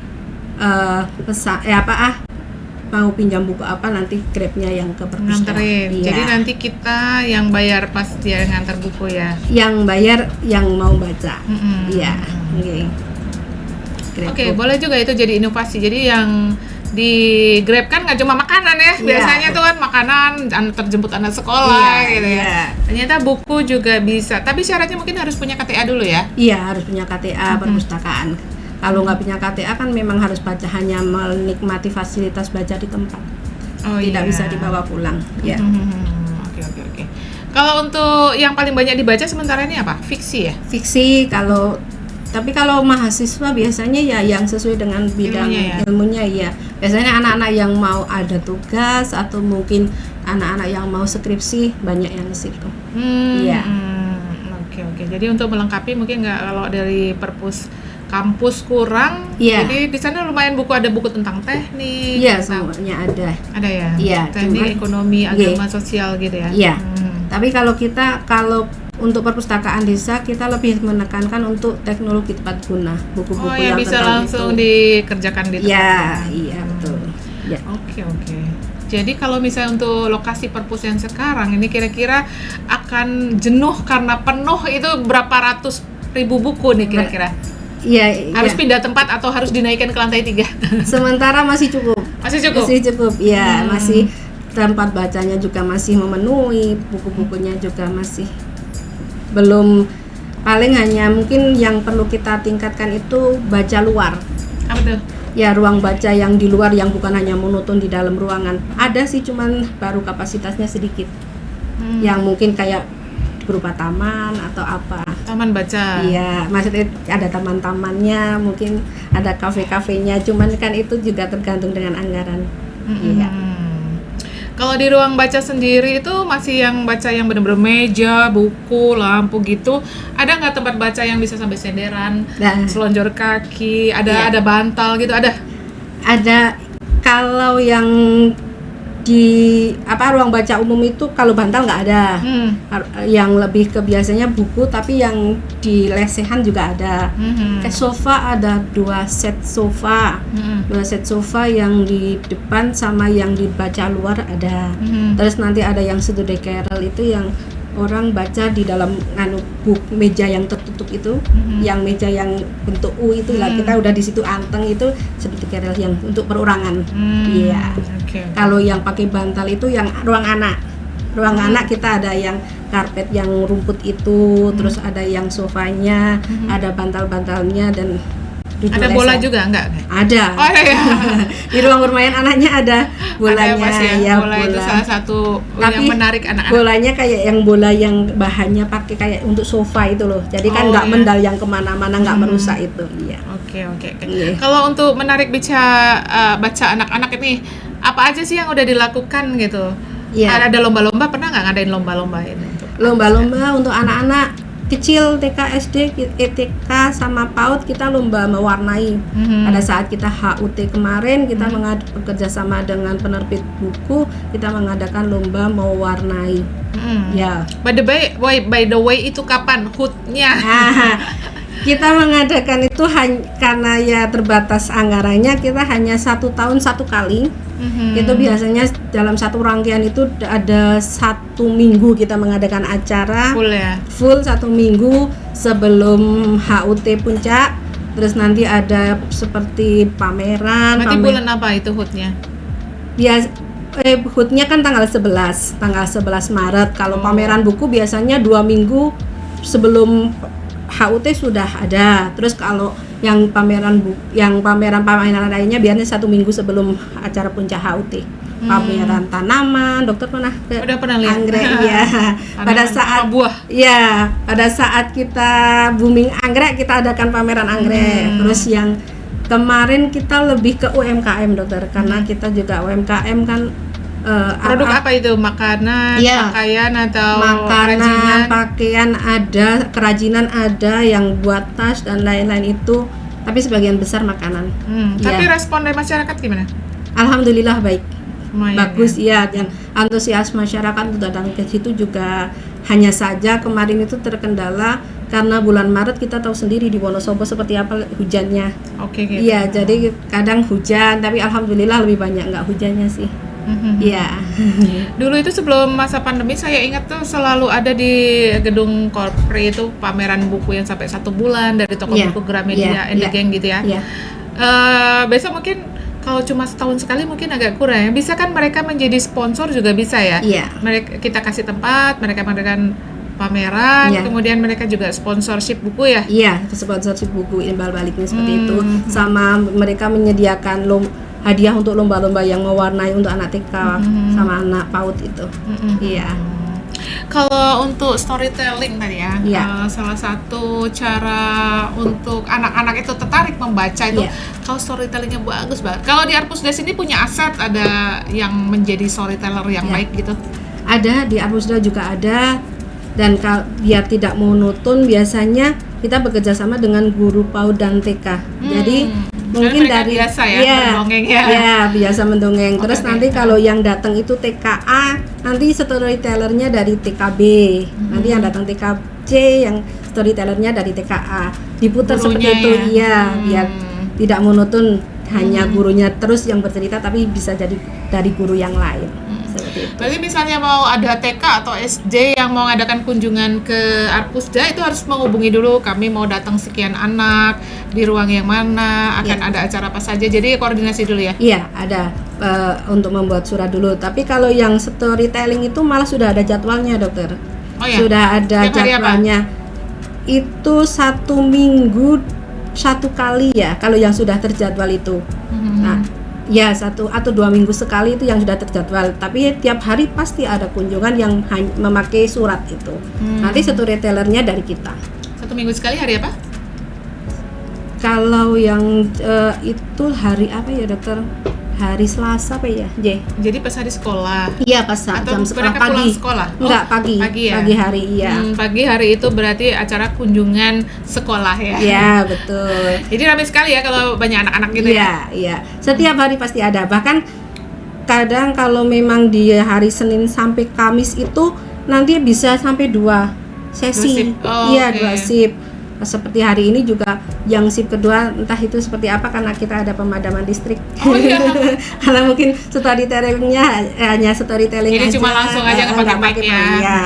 mau pinjam buku apa nanti Grabnya yang ke perpustakaan. Nganterin. Iya. Jadi nanti kita yang bayar pas dia nganter buku ya. Yang bayar yang mau baca. Mm-mm. Iya. Oke. Oke, boleh juga itu jadi inovasi. Jadi yang di Grab kan nggak cuma makanan ya, Iya. biasanya tuh kan makanan, terjemput anak sekolah Iya, gitu ya. iya. Ternyata buku juga bisa, tapi syaratnya mungkin harus punya KTA dulu ya. Iya, harus punya KTA perpustakaan. Kalau nggak punya KTA kan memang harus baca, hanya menikmati fasilitas baca di tempat. Oh, Tidak iya. bisa dibawa pulang. Ya. Oke. Kalau untuk yang paling banyak dibaca sementara ini apa? Fiksi ya? Fiksi tapi kalau mahasiswa biasanya ya yang sesuai dengan bidang ilmunya ya. Biasanya anak-anak yang mau ada tugas atau mungkin anak-anak yang mau skripsi banyak yang ke situ. Iya. Oke. Jadi untuk melengkapi mungkin nggak kalau dari perpus kampus kurang, Iya. jadi di sana lumayan ada buku tentang teknik. Iya, tentang- semuanya ada. Ada ya? Iya, Teknik, cuman- ekonomi, agama, sosial gitu ya? Iya. Tapi kalau untuk perpustakaan desa kita lebih menekankan untuk teknologi tepat guna, buku-buku Oh, yang bisa tentang langsung itu. dikerjakan di tempat. Ya, iya betul. Ya. Oke. Jadi kalau misalnya untuk lokasi perpus yang sekarang ini kira-kira akan jenuh karena penuh itu berapa ratus ribu buku nih kira-kira? Iya, Harus iya. pindah tempat atau harus dinaikkan ke lantai 3? Sementara masih cukup. Masih cukup? Masih cukup, ya. Masih tempat bacanya juga masih memenuhi, buku-bukunya juga masih belum. Paling hanya mungkin yang perlu kita tingkatkan itu baca luar. Apa tuh? Ya, ruang baca yang di luar yang bukan hanya monoton di dalam ruangan. Ada sih, cuman baru kapasitasnya sedikit. Yang mungkin kayak berupa taman atau apa. Taman baca. Iya, maksudnya ada taman-tamannya, mungkin ada kafe-kafenya, cuman kan itu juga tergantung dengan anggaran. Iya. Kalau di ruang baca sendiri itu masih yang baca yang benar-benar meja, buku, lampu gitu. Ada nggak tempat baca yang bisa sampai senderan, Nah, selonjor kaki, Iya. ada bantal gitu, ada? ada kalau yang di ruang baca umum itu kalau bantal nggak ada. Yang lebih ke biasanya buku, tapi yang di lesehan juga ada. Kayak sofa ada 2 set sofa. 2 set sofa yang di depan sama yang di baca luar ada. Terus nanti ada yang studi kerel itu yang orang baca di dalam meja yang tertutup itu, yang meja yang bentuk U itu lah, kita udah di situ anteng, itu studi kerel yang untuk perorangan. Iya. Okay. Kalau yang pakai bantal itu yang ruang anak. Ruang anak kita ada yang karpet yang rumput itu, terus ada yang sofanya, ada bantal-bantalnya dan duduk Ada bola lesehan. juga enggak? Ada. Oh iya. Di ruang bermain anaknya ada bolanya. Ada pasti ya, Ya, bola itu salah satu yang Tapi menarik anak-anak. Bolanya kayak yang bola yang bahannya pakai kayak untuk sofa itu loh. Jadi kan nggak mendal yang kemana-mana, nggak merusak itu. Iya. Oke. Iya. Kalau untuk menarik baca anak-anak ini, apa aja sih yang udah dilakukan gitu? Iya. Ada lomba-lomba, pernah nggak ngadain lomba-lomba ini? Lomba-lomba untuk anak-anak kecil, TK, SD, TK sama PAUD kita lomba mewarnai. Pada saat kita HUT kemarin kita bekerja sama dengan penerbit buku, kita mengadakan lomba mewarnai. Ya. By the way itu kapan HUT-nya? Kita mengadakan itu karena ya terbatas anggarannya, kita hanya 1 tahun 1 kali. Itu biasanya dalam satu rangkaian itu ada 1 minggu kita mengadakan acara Full ya? full 1 minggu sebelum HUT puncak. Terus nanti ada seperti pameran. Nanti bulan apa itu HUT-nya? HUT-nya kan tanggal 11 Maret. Kalau pameran buku biasanya 2 minggu sebelum HUT sudah ada. Terus kalau yang pameran lainnya biasanya 1 minggu sebelum acara puncak HUT. Pameran tanaman, dokter pernah ke Udah pernah lihat? anggrek ya. Pada saat buah. ya, pada saat kita booming anggrek kita adakan pameran anggrek. Terus yang kemarin kita lebih ke UMKM dokter, karena kita juga UMKM kan. Produk apa itu? Makanan, Iya. pakaian atau Makanan, kerajinan? pakaian ada, kerajinan ada, yang buat tas dan lain-lain itu. Tapi sebagian besar makanan. Tapi Iya. respon dari masyarakat gimana? Alhamdulillah baik. Lumayan, bagus ya, dan antusias masyarakat untuk datang ke situ juga. Hanya saja kemarin itu terkendala karena bulan Maret kita tahu sendiri di Wonosobo seperti apa hujannya. Oke, gitu. Iya, jadi kadang hujan, tapi alhamdulillah lebih banyak nggak hujannya sih. Iya. Dulu itu sebelum masa pandemi saya ingat tuh selalu ada di gedung Korpri itu pameran buku yang sampai 1 bulan dari toko Iya, buku Gramedia, iya, iya. Geng gitu ya. Iya. Besok mungkin kalau cuma setahun sekali mungkin agak kurang ya. Bisa kan mereka menjadi sponsor juga bisa ya. Iya. Kita kasih tempat, mereka mengadakan pameran, Iya. kemudian mereka juga sponsorship buku ya. Iya, sponsorship buku imbal baliknya seperti itu. Sama mereka menyediakan hadiah untuk lomba-lomba yang mewarnai untuk anak TK sama anak PAUD itu. Iya. Kalau untuk storytelling tadi ya, Iya. salah satu cara untuk anak-anak itu tertarik membaca itu, Iya. kalau storytellingnya bagus banget. Kalau di Arpusdas ini punya aset, ada yang menjadi storyteller yang Iya. baik gitu. Ada di Arpusda juga ada, dan biar tidak monoton biasanya kita bekerja sama dengan guru PAUD dan TK. Jadi mungkin mereka dari biasa ya, mendongeng ya. Iya, biasa mendongeng. Terus Oke. nanti kalau yang datang itu TKA, nanti storytellernya dari TKB. Nanti yang datang TKC, yang storytellernya dari TKA. Diputar Gurunya seperti itu, ya. iya, biar tidak monoton hanya gurunya terus yang bercerita, tapi bisa jadi dari guru yang lain. Seperti itu. Berarti misalnya mau ada TK atau SD yang mau mengadakan kunjungan ke Arpusda itu harus menghubungi dulu, kami mau datang sekian anak di ruang yang mana, akan Iya. ada acara apa saja. Jadi koordinasi dulu ya. Iya, ada untuk membuat surat dulu. Tapi kalau yang storytelling itu malah sudah ada jadwalnya, dokter. Oh ya. Sudah ada Tiap hari apa? jadwalnya. Itu 1 minggu 1 kali ya, kalau yang sudah terjadwal itu. Nah, ya 1 atau 2 minggu sekali itu yang sudah terjadwal. Tapi tiap hari pasti ada kunjungan yang memakai surat itu. Nanti storytellernya dari kita. 1 minggu sekali hari apa? Kalau yang itu hari apa ya, dokter? Hari Selasa apa ya, J? Jadi pas hari sekolah. Iya, pas Atau jam sekolah mereka pagi. pulang sekolah? Enggak, pagi. Pagi ya? Pagi hari, iya. Pagi hari itu berarti acara kunjungan sekolah ya. Iya, betul. Jadi ramai sekali ya kalau banyak anak-anak gitu ya. Iya, iya. Setiap hari pasti ada. Bahkan kadang kalau memang di hari Senin sampai Kamis itu nanti bisa sampai 2 sesi. 2 shift. Oh, Iya, oke. 2 shift. Seperti hari ini juga yang shift kedua entah itu seperti apa karena kita ada pemadaman listrik. Oh, iya. Karena mungkin storytellingnya hanya storytelling Jadi aja. cuma langsung aja nggak pakai nggak mic ya. Iya.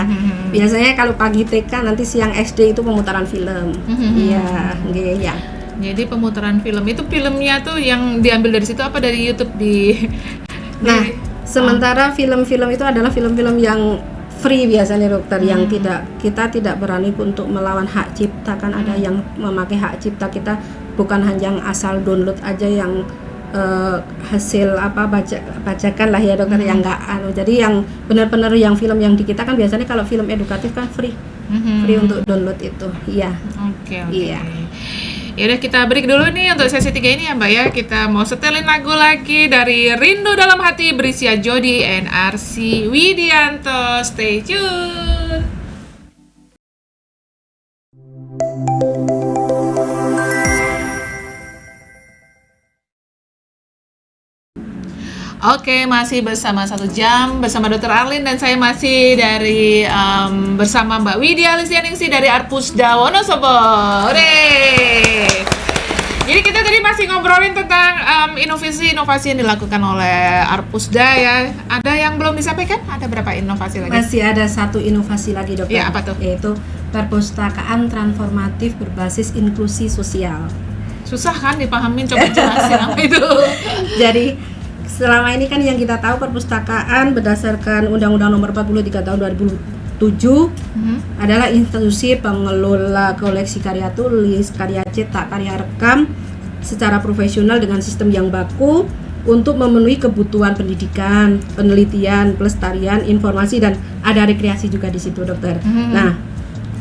Biasanya kalau pagi TK, nanti siang SD itu pemutaran film. Iya, iya. Jadi pemutaran film itu filmnya tuh yang diambil dari situ apa dari YouTube Nah, sementara film-film itu adalah film-film yang free biasanya, dokter, yang kita tidak berani untuk melawan hak cipta. Kan ada yang memakai hak cipta, kita bukan hanya asal download aja yang hasil bacakan lah ya, dokter, yang enggak jadi yang benar-benar yang film yang di kita kan biasanya kalau film edukatif kan free untuk download itu. Iya. Oke. Iya. Yaudah kita break dulu nih untuk sesi 3 ini ya Mbak ya. Kita mau setelin lagu lagi dari Rindu Dalam Hati Berisia Jody and RC Widianto. Stay tune. Oke, masih bersama 1 jam bersama Dr. Arlin dan saya masih dari bersama Mbak Widya Lisianingsih dari Arpusda Wonosobo. Jadi kita tadi masih ngobrolin tentang inovasi-inovasi yang dilakukan oleh Arpusda ya. Ada yang belum disampaikan? Ada berapa inovasi lagi? Masih ada 1 inovasi lagi, dokter. Iya, apa tuh? Yaitu perpustakaan transformatif berbasis inklusi sosial. Susah kan dipahamin, coba jelasin apa itu. Jadi selama ini kan yang kita tahu perpustakaan berdasarkan Undang-Undang Nomor 43 Tahun 2007 adalah institusi pengelola koleksi karya tulis, karya cetak, karya rekam secara profesional dengan sistem yang baku untuk memenuhi kebutuhan pendidikan, penelitian, pelestarian, informasi, dan ada rekreasi juga di situ, dokter. Nah,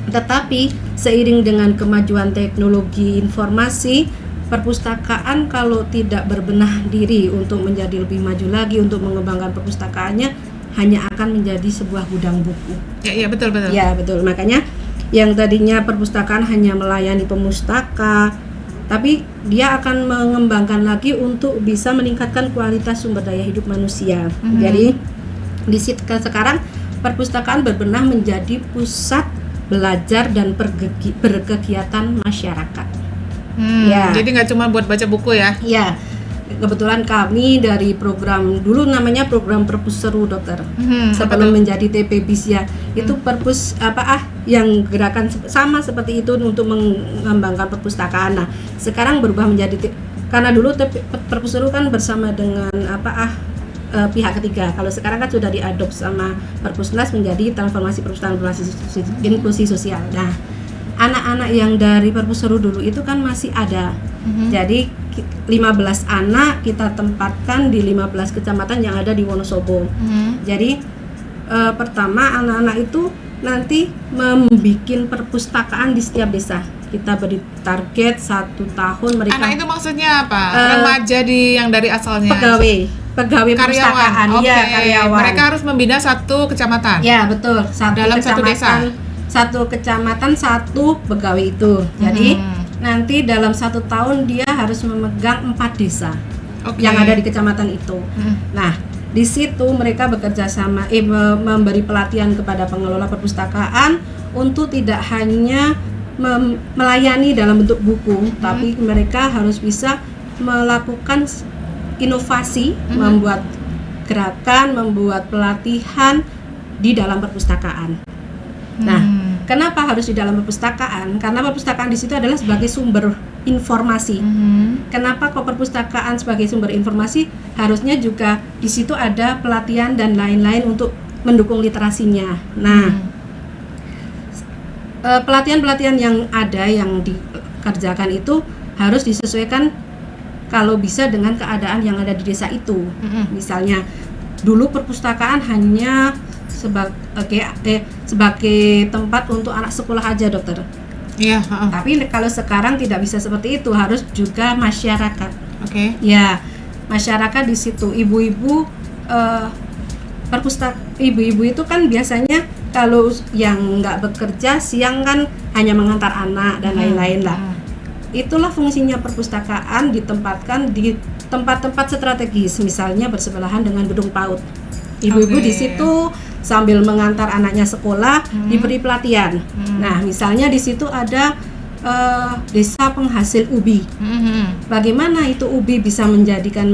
tetapi seiring dengan kemajuan teknologi informasi, perpustakaan kalau tidak berbenah diri untuk menjadi lebih maju lagi untuk mengembangkan perpustakaannya, hanya akan menjadi sebuah gudang buku. Iya betul. Ya, betul. Makanya yang tadinya perpustakaan hanya melayani pemustaka, tapi dia akan mengembangkan lagi untuk bisa meningkatkan kualitas sumber daya hidup manusia. Jadi di sekarang perpustakaan berbenah menjadi pusat belajar dan berkegiatan masyarakat. Ya. Jadi nggak cuma buat baca buku ya? Ya, kebetulan kami dari program dulu namanya program Perpus Seru dokter. Sebelum menjadi TP Bisya itu perpus yang gerakan sama seperti itu untuk mengembangkan perpustakaan. Nah, sekarang berubah menjadi karena dulu Perpus Seru kan bersama dengan pihak ketiga. Kalau sekarang kan sudah diadop sama Perpusnas menjadi transformasi perpustakaan inklusi sosial. Nah, anak-anak yang dari Perpus Seru dulu itu kan masih ada. Jadi 15 anak kita tempatkan di 15 kecamatan yang ada di Wonosobo. Jadi pertama anak-anak itu nanti membuat perpustakaan di setiap desa. Kita beri target 1 tahun mereka. Anak itu maksudnya apa? Remaja yang dari asalnya? Pegawai perpustakaan, ya karyawan. Mereka harus membina 1 kecamatan. Ya betul. Dalam 1 desa. 1 kecamatan 1 pegawai itu. Jadi nanti dalam 1 tahun dia harus memegang 4 desa yang ada di kecamatan itu. Nah, di situ mereka bekerja sama memberi pelatihan kepada pengelola perpustakaan untuk tidak hanya melayani dalam bentuk buku, tapi mereka harus bisa melakukan inovasi, membuat gerakan, membuat pelatihan di dalam perpustakaan. Nah, kenapa harus di dalam perpustakaan? Karena perpustakaan di situ adalah sebagai sumber informasi. Kenapa kok perpustakaan sebagai sumber informasi? Harusnya juga di situ ada pelatihan dan lain-lain untuk mendukung literasinya. Nah, pelatihan-pelatihan yang ada yang dikerjakan itu harus disesuaikan kalau bisa dengan keadaan yang ada di desa itu. Misalnya dulu perpustakaan hanya sebagai tempat untuk anak sekolah aja dokter. Iya. Tapi kalau sekarang tidak bisa seperti itu, harus juga masyarakat. Ya, masyarakat di situ. Ibu-ibu ibu-ibu itu kan biasanya kalau yang nggak bekerja siang kan hanya mengantar anak dan lain-lain lah. Itulah fungsinya perpustakaan ditempatkan di tempat-tempat strategis, misalnya bersebelahan dengan gedung PAUD. Ibu-ibu di situ sambil mengantar anaknya sekolah diberi pelatihan. Nah, misalnya di situ ada desa penghasil ubi. Bagaimana itu ubi bisa menjadikan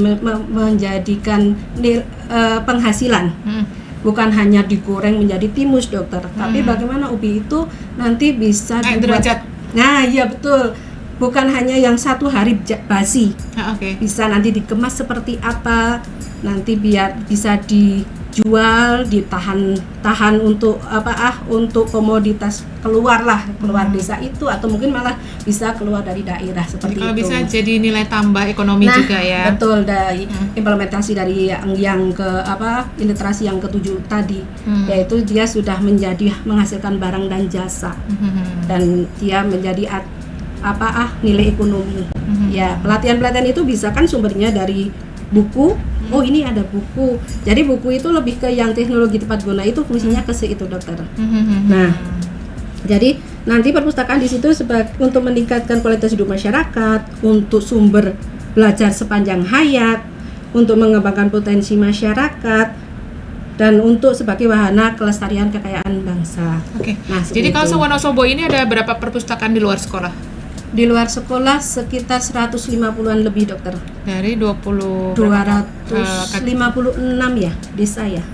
penghasilan? Bukan hanya digoreng menjadi timus dokter, tapi bagaimana ubi itu nanti bisa dibuat. Nah, iya betul. Bukan hanya yang 1 hari basi. Bisa nanti dikemas seperti apa, nanti biar bisa dijual, ditahan untuk untuk komoditas keluar desa itu, atau mungkin malah bisa keluar dari daerah seperti kalau itu. Bisa jadi nilai tambah ekonomi juga ya. Betul, dari implementasi dari yang literasi yang ke-7 tadi, yaitu dia sudah menghasilkan barang dan jasa, dan dia menjadi nilai ekonomi. Ya, pelatihan-pelatihan itu bisa kan sumbernya dari buku. Oh, ini ada buku. Jadi buku itu lebih ke yang teknologi tepat guna, itu fungsinya ke situ dokter. Nah, jadi nanti perpustakaan di situ untuk meningkatkan kualitas hidup masyarakat, untuk sumber belajar sepanjang hayat, untuk mengembangkan potensi masyarakat, dan untuk sebagai wahana kelestarian kekayaan bangsa. Nah, jadi kalau se-Wonosobo ini ada berapa perpustakaan di luar sekolah? Di luar sekolah sekitar 150-an lebih dokter. Dari 256 ya desa ya.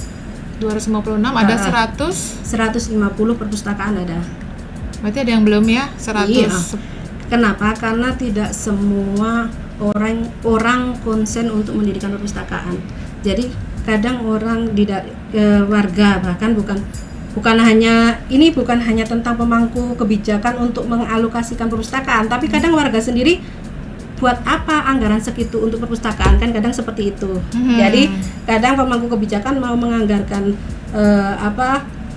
256 ada 150 perpustakaan ada. Berarti ada yang belum ya? 100. Iya. Kenapa? Karena tidak semua orang konsen untuk mendirikan perpustakaan. Jadi kadang orang warga bahkan bukan hanya tentang pemangku kebijakan untuk mengalokasikan perpustakaan, tapi kadang warga sendiri buat apa anggaran segitu untuk perpustakaan, kan kadang seperti itu. Jadi kadang pemangku kebijakan mau menganggarkan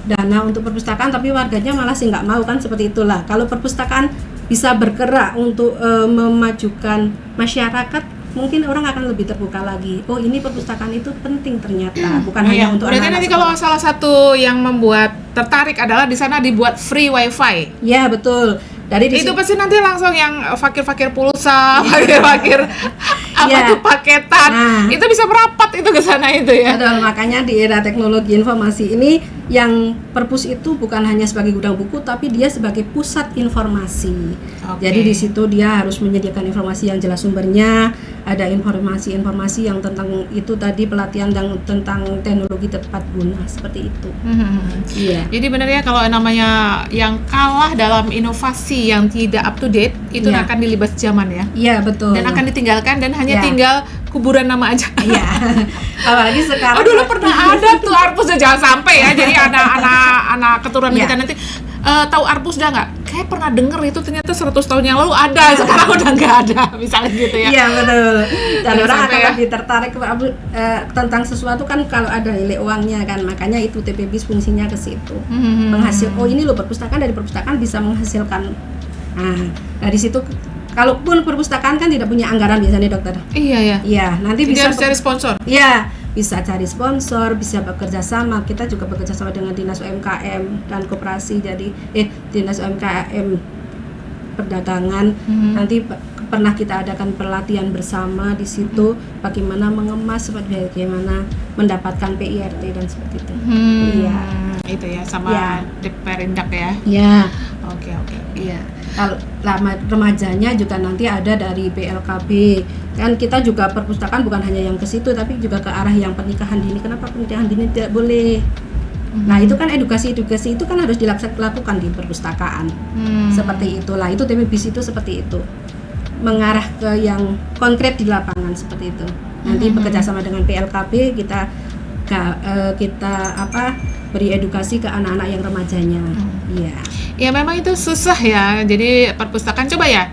dana untuk perpustakaan, tapi warganya malah sih nggak mau, kan seperti itulah. Kalau perpustakaan bisa bergerak untuk memajukan masyarakat, mungkin orang akan lebih terbuka lagi. Oh, ini perpustakaan itu penting ternyata, bukan hanya untuk anak-anak. Berarti nanti kalau salah satu yang membuat tertarik adalah di sana dibuat free wifi. Ya betul. Dari di Itu situ- pasti nanti langsung yang fakir-fakir pulsa, fakir-fakir apa Iya. tuh paketan. Nah. Itu bisa merapat itu ke sana itu ya. Betul, makanya di era teknologi informasi ini yang perpus itu bukan hanya sebagai gudang buku, tapi dia sebagai pusat informasi. Oke. Jadi di situ dia harus menyediakan informasi yang jelas sumbernya, ada informasi-informasi yang tentang itu tadi pelatihan dan tentang teknologi tepat guna seperti itu. Iya. Jadi benar ya kalau namanya yang kalah dalam inovasi yang tidak up to date itu Iya. akan dilibas zaman ya. Iya, betul. Dan akan ditinggalkan dan hanya Ya. tinggal kuburan nama aja. Iya. Apalagi sekarang Oh dulu pernah ada tuh Arpusda, jangan sampai ya. Jadi anak keturunan Iya. kita nanti tahu Arpusda nggak? Kayak pernah denger itu ternyata 100 tahun yang lalu ada, sekarang udah nggak ada, misalnya gitu ya. Iya, betul. Dan Jangan orang sampai akan ya. lebih tertarik tentang sesuatu kan kalau ada nilai uangnya kan. Makanya itu TPBIS fungsinya ke situ. Menghasil, oh ini loh perpustakaan, dari perpustakaan bisa menghasilkan. Nah, dari situ kalaupun perpustakaan kan tidak punya anggaran biasanya dokter. Iya ya. Iya, nanti Jadi bisa harus cari sponsor. Iya, bisa cari sponsor, bisa bekerja sama. Kita juga bekerja sama dengan Dinas UMKM dan Koperasi. Jadi Dinas UMKM Perdagangan. Nanti pernah kita adakan pelatihan bersama di situ bagaimana mengemas, bagaimana mendapatkan PIRT dan seperti itu. Iya. Itu ya sama Iya. Deperindak ya. Iya. Oke. Iya. Kalau remajanya juga nanti ada dari PLKB. Kan kita juga perpustakaan bukan hanya yang ke situ tapi juga ke arah yang pernikahan dini. Kenapa pernikahan dini tidak boleh? Nah, itu kan edukasi itu kan harus dilakukan di perpustakaan. Seperti itulah. Itu TPBIS itu seperti itu. Mengarah ke yang konkret di lapangan seperti itu. Nanti bekerja sama dengan PLKB kita beri edukasi ke anak-anak yang remajanya. Iya. Ya memang itu susah ya. Jadi perpustakaan coba ya.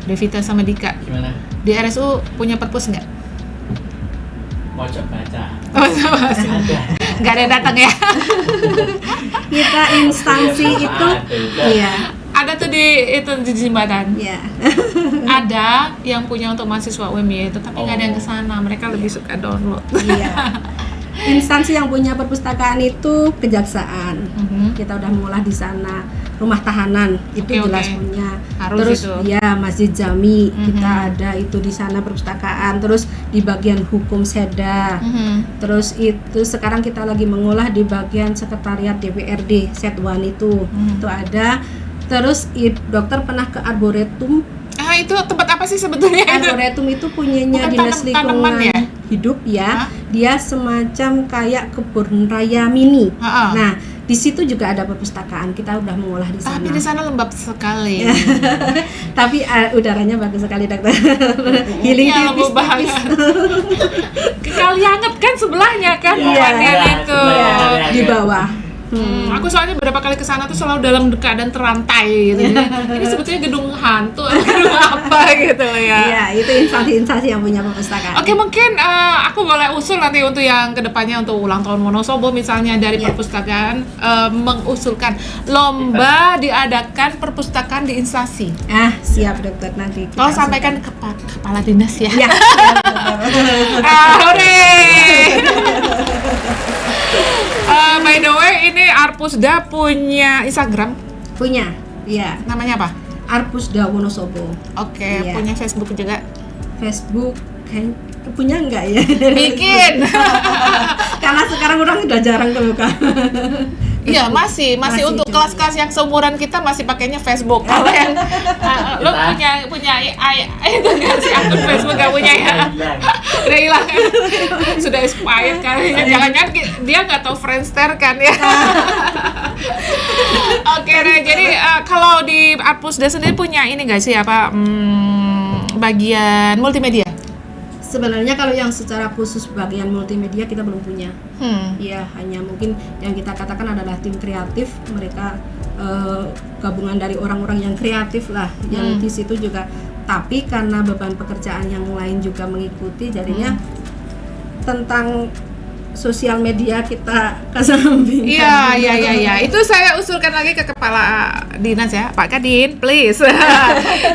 Devita sama Dika Gimana? di RSU punya perpus nggak? Pojok baca. Oh, sama. Ada. Nggak ada yang datang ya. Kita instansi itu iya. Ada tuh di jembatan. Iya. Ada yang punya untuk mahasiswa UMY itu, tapi nggak ada yang kesana. Mereka lebih suka download. Iya. Instansi yang punya perpustakaan itu kejaksaan. Kita udah mengolah di sana. Rumah tahanan itu Oke, jelas oke. punya. Harus Terus itu. ya Masjid Jami kita ada itu di sana perpustakaan. Terus di bagian hukum Seda. Terus itu sekarang kita lagi mengolah di bagian sekretariat DPRD Setwan itu ada. Terus dokter pernah ke Arboretum. Itu tempat apa sih sebetulnya itu? Arboretum itu punyanya Bukan Dinas tanaman Lingkungan ya? Hidup ya. Hah? Dia semacam kayak kebun raya mini. Ha-ha. Nah, di situ juga ada perpustakaan. Kita udah mengolah di sana. Tapi di sana lembab sekali. Tapi udaranya bagus sekali dokter. Healing Iya, lembab banget. Kali anget kan sebelahnya kan Iya, bukannya iya, itu. iya. di bawah. Aku soalnya beberapa kali ke sana tuh selalu dalam keadaan terantai gitu. Jadi, ini sebetulnya gedung hantu atau gedung apa gitu ya. Iya, itu instansi-instansi yang punya perpustakaan. Oke, mungkin aku boleh usul nanti untuk yang kedepannya untuk ulang tahun Wonosobo misalnya dari Iya. perpustakaan mengusulkan lomba diadakan perpustakaan di instansi. Siap dokter nanti. kita Tolong sampaikan ke kepala dinas ya. Ya. Hore. By the way, ini Arpusda punya Instagram, Punya. Iya. namanya apa? Arpusda Wonosobo. Oke, Iya. punya Facebook juga. Facebook kayak punya enggak ya? Bikin. Karena sekarang orang udah jarang kebuka. Iya, masih Masih untuk juga. kelas-kelas yang seumuran kita masih pakainya Facebook. Kalau yang lo punya itu nggak sih akun Facebook nggak punya ya? Udah hilang kan? Sudah expired kan? Jangan-jangan dia nggak tahu Friendster kan ya? Oke, nah jadi kalau di Arpusda sendiri punya ini nggak sih bagian multimedia? Sebenarnya kalau yang secara khusus bagian multimedia kita belum punya. Ya, hanya mungkin yang kita katakan adalah tim kreatif. Mereka gabungan dari orang-orang yang kreatif lah, yang di situ juga. Tapi karena beban pekerjaan yang lain juga mengikuti, jadinya tentang sosial media kita kesampingkan. Iya. Itu saya usulkan lagi ke Kepala Dinas ya, Pak Kadin, please.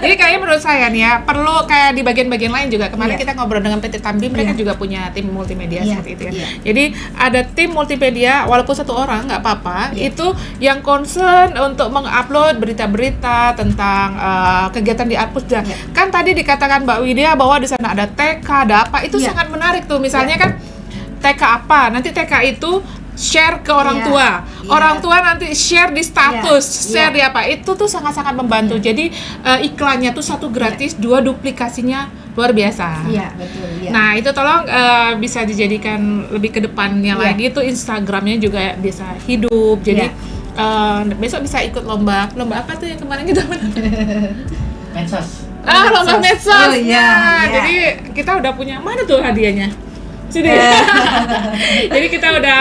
Jadi kayaknya menurut saya nih ya, perlu kayak di bagian-bagian lain juga. Kemarin kita ngobrol dengan PT Tambi, mereka juga punya tim multimedia seperti itu ya. Jadi ada tim multimedia, walaupun satu orang nggak apa-apa, itu yang concern untuk mengupload berita-berita tentang kegiatan di Arpusda. Kan tadi dikatakan Mbak Widya bahwa di sana ada TK, ada apa, itu sangat menarik tuh. Misalnya kan TK apa, nanti TK itu share ke orang tua, orang tua nanti share di status, share di apa, itu tuh sangat-sangat membantu. Jadi iklannya tuh 1 gratis, 2 duplikasinya luar biasa. Iya, betul. Ya. Nah itu tolong bisa dijadikan lebih ke depannya lagi, tuh Instagramnya juga bisa hidup. Jadi besok bisa ikut lomba apa tuh yang kemarin kita menang? Medsos. Lomba medsos. Oh, iya. Jadi kita udah punya, mana tuh hadiahnya? Sini. Jadi kita udah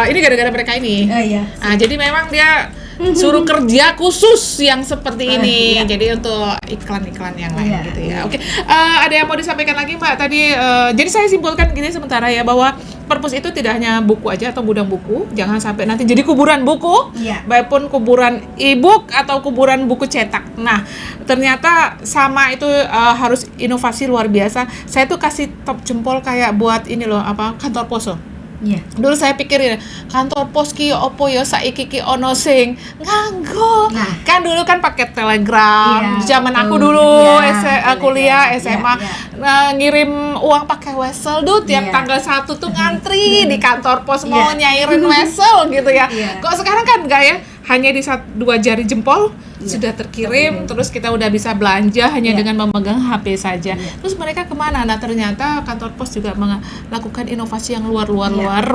ini gara-gara mereka ini. Nah, jadi memang dia suruh kerja khusus yang seperti ini. Jadi untuk iklan-iklan yang lain gitu ya. Oke. Ada yang mau disampaikan lagi Mbak tadi? Jadi saya simpulkan gini sementara ya, bahwa perpus itu tidak hanya buku aja atau gudang buku. Jangan sampai nanti jadi kuburan buku, baik pun kuburan e-book atau kuburan buku cetak. Nah, ternyata sama itu harus inovasi luar biasa. Saya tuh kasih top jempol kayak buat ini loh, kantor pos loh. Dulu saya pikirin kantor pos ki opo ya saiki ki ono sing nganggo. Kan dulu kan pakai telegram. Zaman aku dulu kuliah SMA ngirim uang pakai wesel tuh tiap tanggal 1 tuh ngantri di kantor pos mau nyairin wesel gitu ya. Kok sekarang kan enggak ya? Hanya di 2 jari jempol sudah terkirim, terus kita udah bisa belanja hanya dengan memegang HP saja. Terus mereka kemana? Nah ternyata kantor pos juga melakukan inovasi yang luar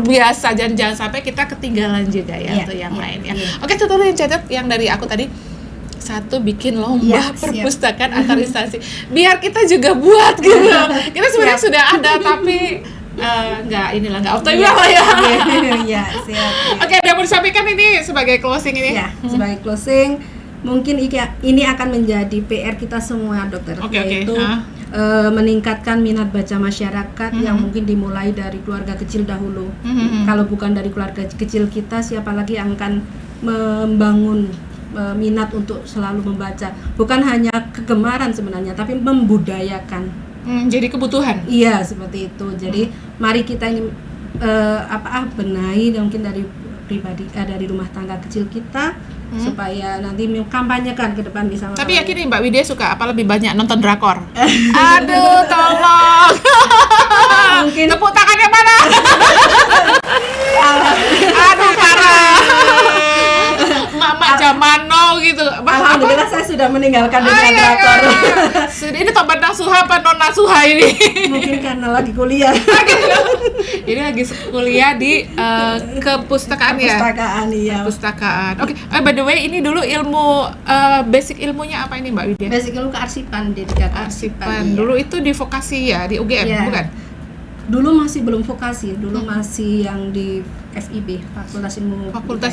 biasa, dan jangan sampai kita ketinggalan juga ya untuk yang lain ya. Oke, itu dulu yang catat yang dari aku tadi. 1, bikin lomba perpustakaan antar instansi. Biar kita juga buat gitu. Kita sebenarnya sudah ada tapi nggak optimal lah ya. Siap. Oke, udah mau disampaikan ini sebagai closing ini. Sebagai closing, mungkin ini akan menjadi PR kita semua, Dokter. Yaitu meningkatkan minat baca masyarakat yang mungkin dimulai dari keluarga kecil dahulu. Kalau bukan dari keluarga kecil kita, siapa lagi yang akan membangun minat untuk selalu membaca? Bukan hanya kegemaran sebenarnya, tapi membudayakan. Jadi kebutuhan. Iya, seperti itu. Jadi mari kita ini benahi mungkin dari pribadi, dari rumah tangga kecil kita, supaya nanti kampanyekan ke depan bisa. Tapi yakin nih Mbak Widya suka apa lebih banyak nonton drakor? Aduh, tolong. Mungkin tepuk tangannya mana? Aduh, parah. Mak zaman now gitu. Alhamdulillah saya sudah meninggalkan dunia drakor. Ini tobat nasuha apa non nasuha ini? Mungkin karena lagi kuliah. Jadi lagi kuliah di kepustakaan ya. Perpustakaan. Oke. By the way, ini dulu ilmu basic ilmunya apa ini Mbak Widya? Basic ilmu kearsipan, D3 kearsipan. Dulu itu di vokasi ya, di UGM bukan? Dulu masih belum vokasi, dulu masih yang di FIB, Fakultas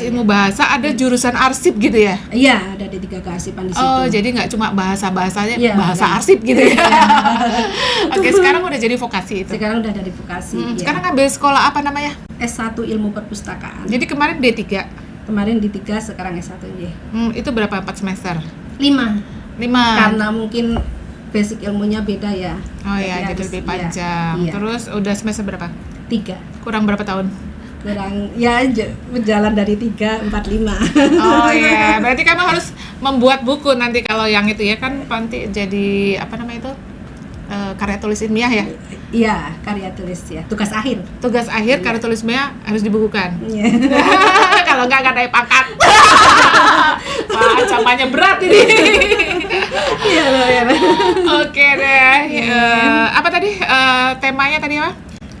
Ilmu Bahasa, ada jurusan arsip gitu ya? Iya, ada D3 kearsipan di situ. Oh, jadi nggak cuma bahasa-bahasanya, bahasa arsip gitu ya? Oke, sekarang udah jadi vokasi itu? Sekarang udah dari vokasi. Sekarang ngambil sekolah apa namanya? S1 Ilmu Perpustakaan. Jadi kemarin D3? Kemarin D3, sekarang S1 ya. Itu berapa 4 semester? 5. Karena mungkin basic ilmunya beda ya. Oh iya, jadi lebih panjang. Terus udah semester berapa? 3. Kurang berapa tahun? Kurang berjalan dari 3, 4, 5. Oh iya, berarti kamu harus membuat buku nanti kalau yang itu ya kan nanti jadi apa namanya itu? Karya tulis ilmiah ya? Iya, karya tulis ya. Tugas akhir. Karya tulis ilmiah harus dibukukan. Kalau nggak naik pangkat. Ancamannya berat ini. Iya. Oke deh. Apa tadi temanya tadi apa?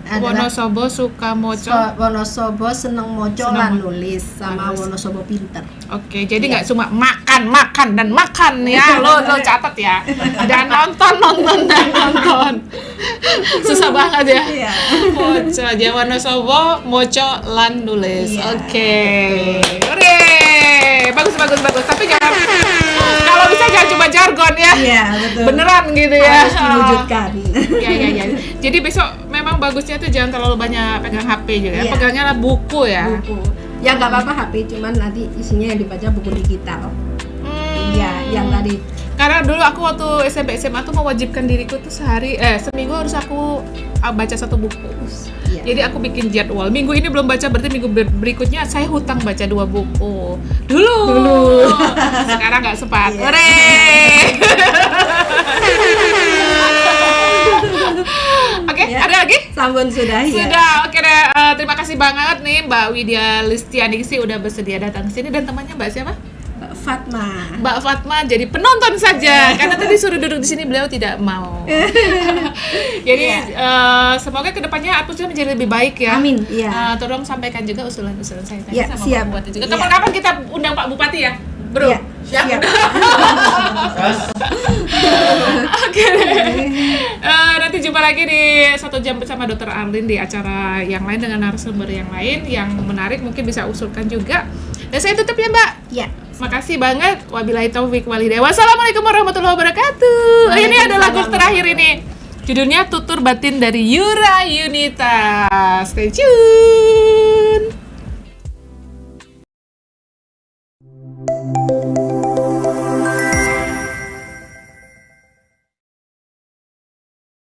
Wonosobo suka moco. Wonosobo seneng moco lan nulis sama Wonosobo pinter. Oke, jadi nggak cuma makan dan makan ya. Lo catat ya. Dan nonton. Susah banget ya. Iya. Moco aja Wonosobo moco lan nulis. Oke. Hore. Bagus. Tapi jangan kalau bisa jangan cuma jargon ya. Iya, betul. Beneran gitu ya. Harus diwujudkan. Iya. Jadi besok memang memang bagusnya tuh jangan terlalu banyak pegang HP juga ya. Iya. Pegangnya lah buku ya. Buku. Ya nggak apa-apa HP, cuman nanti isinya yang dibaca buku digital. Iya, yang tadi. Karena dulu aku waktu SMP SMA tuh mewajibkan diriku tuh seminggu harus aku baca satu buku. Iya. Jadi aku bikin jadwal. Minggu ini belum baca, berarti minggu berikutnya saya hutang baca 2 buku. Dulu. Sekarang nggak sempat. Iya. Hore. Oke, Ya. ada lagi? Sampun sudah ya. Sudah, oke deh. Terima kasih banget nih Mbak Widya Listianingsih udah bersedia datang ke sini, dan temannya Mbak siapa? Mbak Fatma. Mbak Fatma jadi penonton saja karena tadi suruh duduk di sini, beliau tidak mau. Jadi semoga kedepannya Atmosfer menjadi lebih baik ya. Amin. Iya. Tolong sampaikan juga usulan-usulan saya tadi Ya, sama siap. Pak Bupati juga. Ya. Kapan-kapan kita undang Pak Bupati ya, bro. Iya, siap. Terus Oke deh. Nanti jumpa lagi di 1 jam bersama Dr. Arlin di acara yang lain dengan narasumber yang lain yang menarik, mungkin bisa usulkan juga. Dan saya tutup ya Mbak. Ya. Makasih banget. Wabillahi taufik walhidayah. Wassalamualaikum warahmatullahi wabarakatuh. Ini ada lagu terakhir ini. Judulnya Tutur Batin dari Yura Yunita. Stay tune.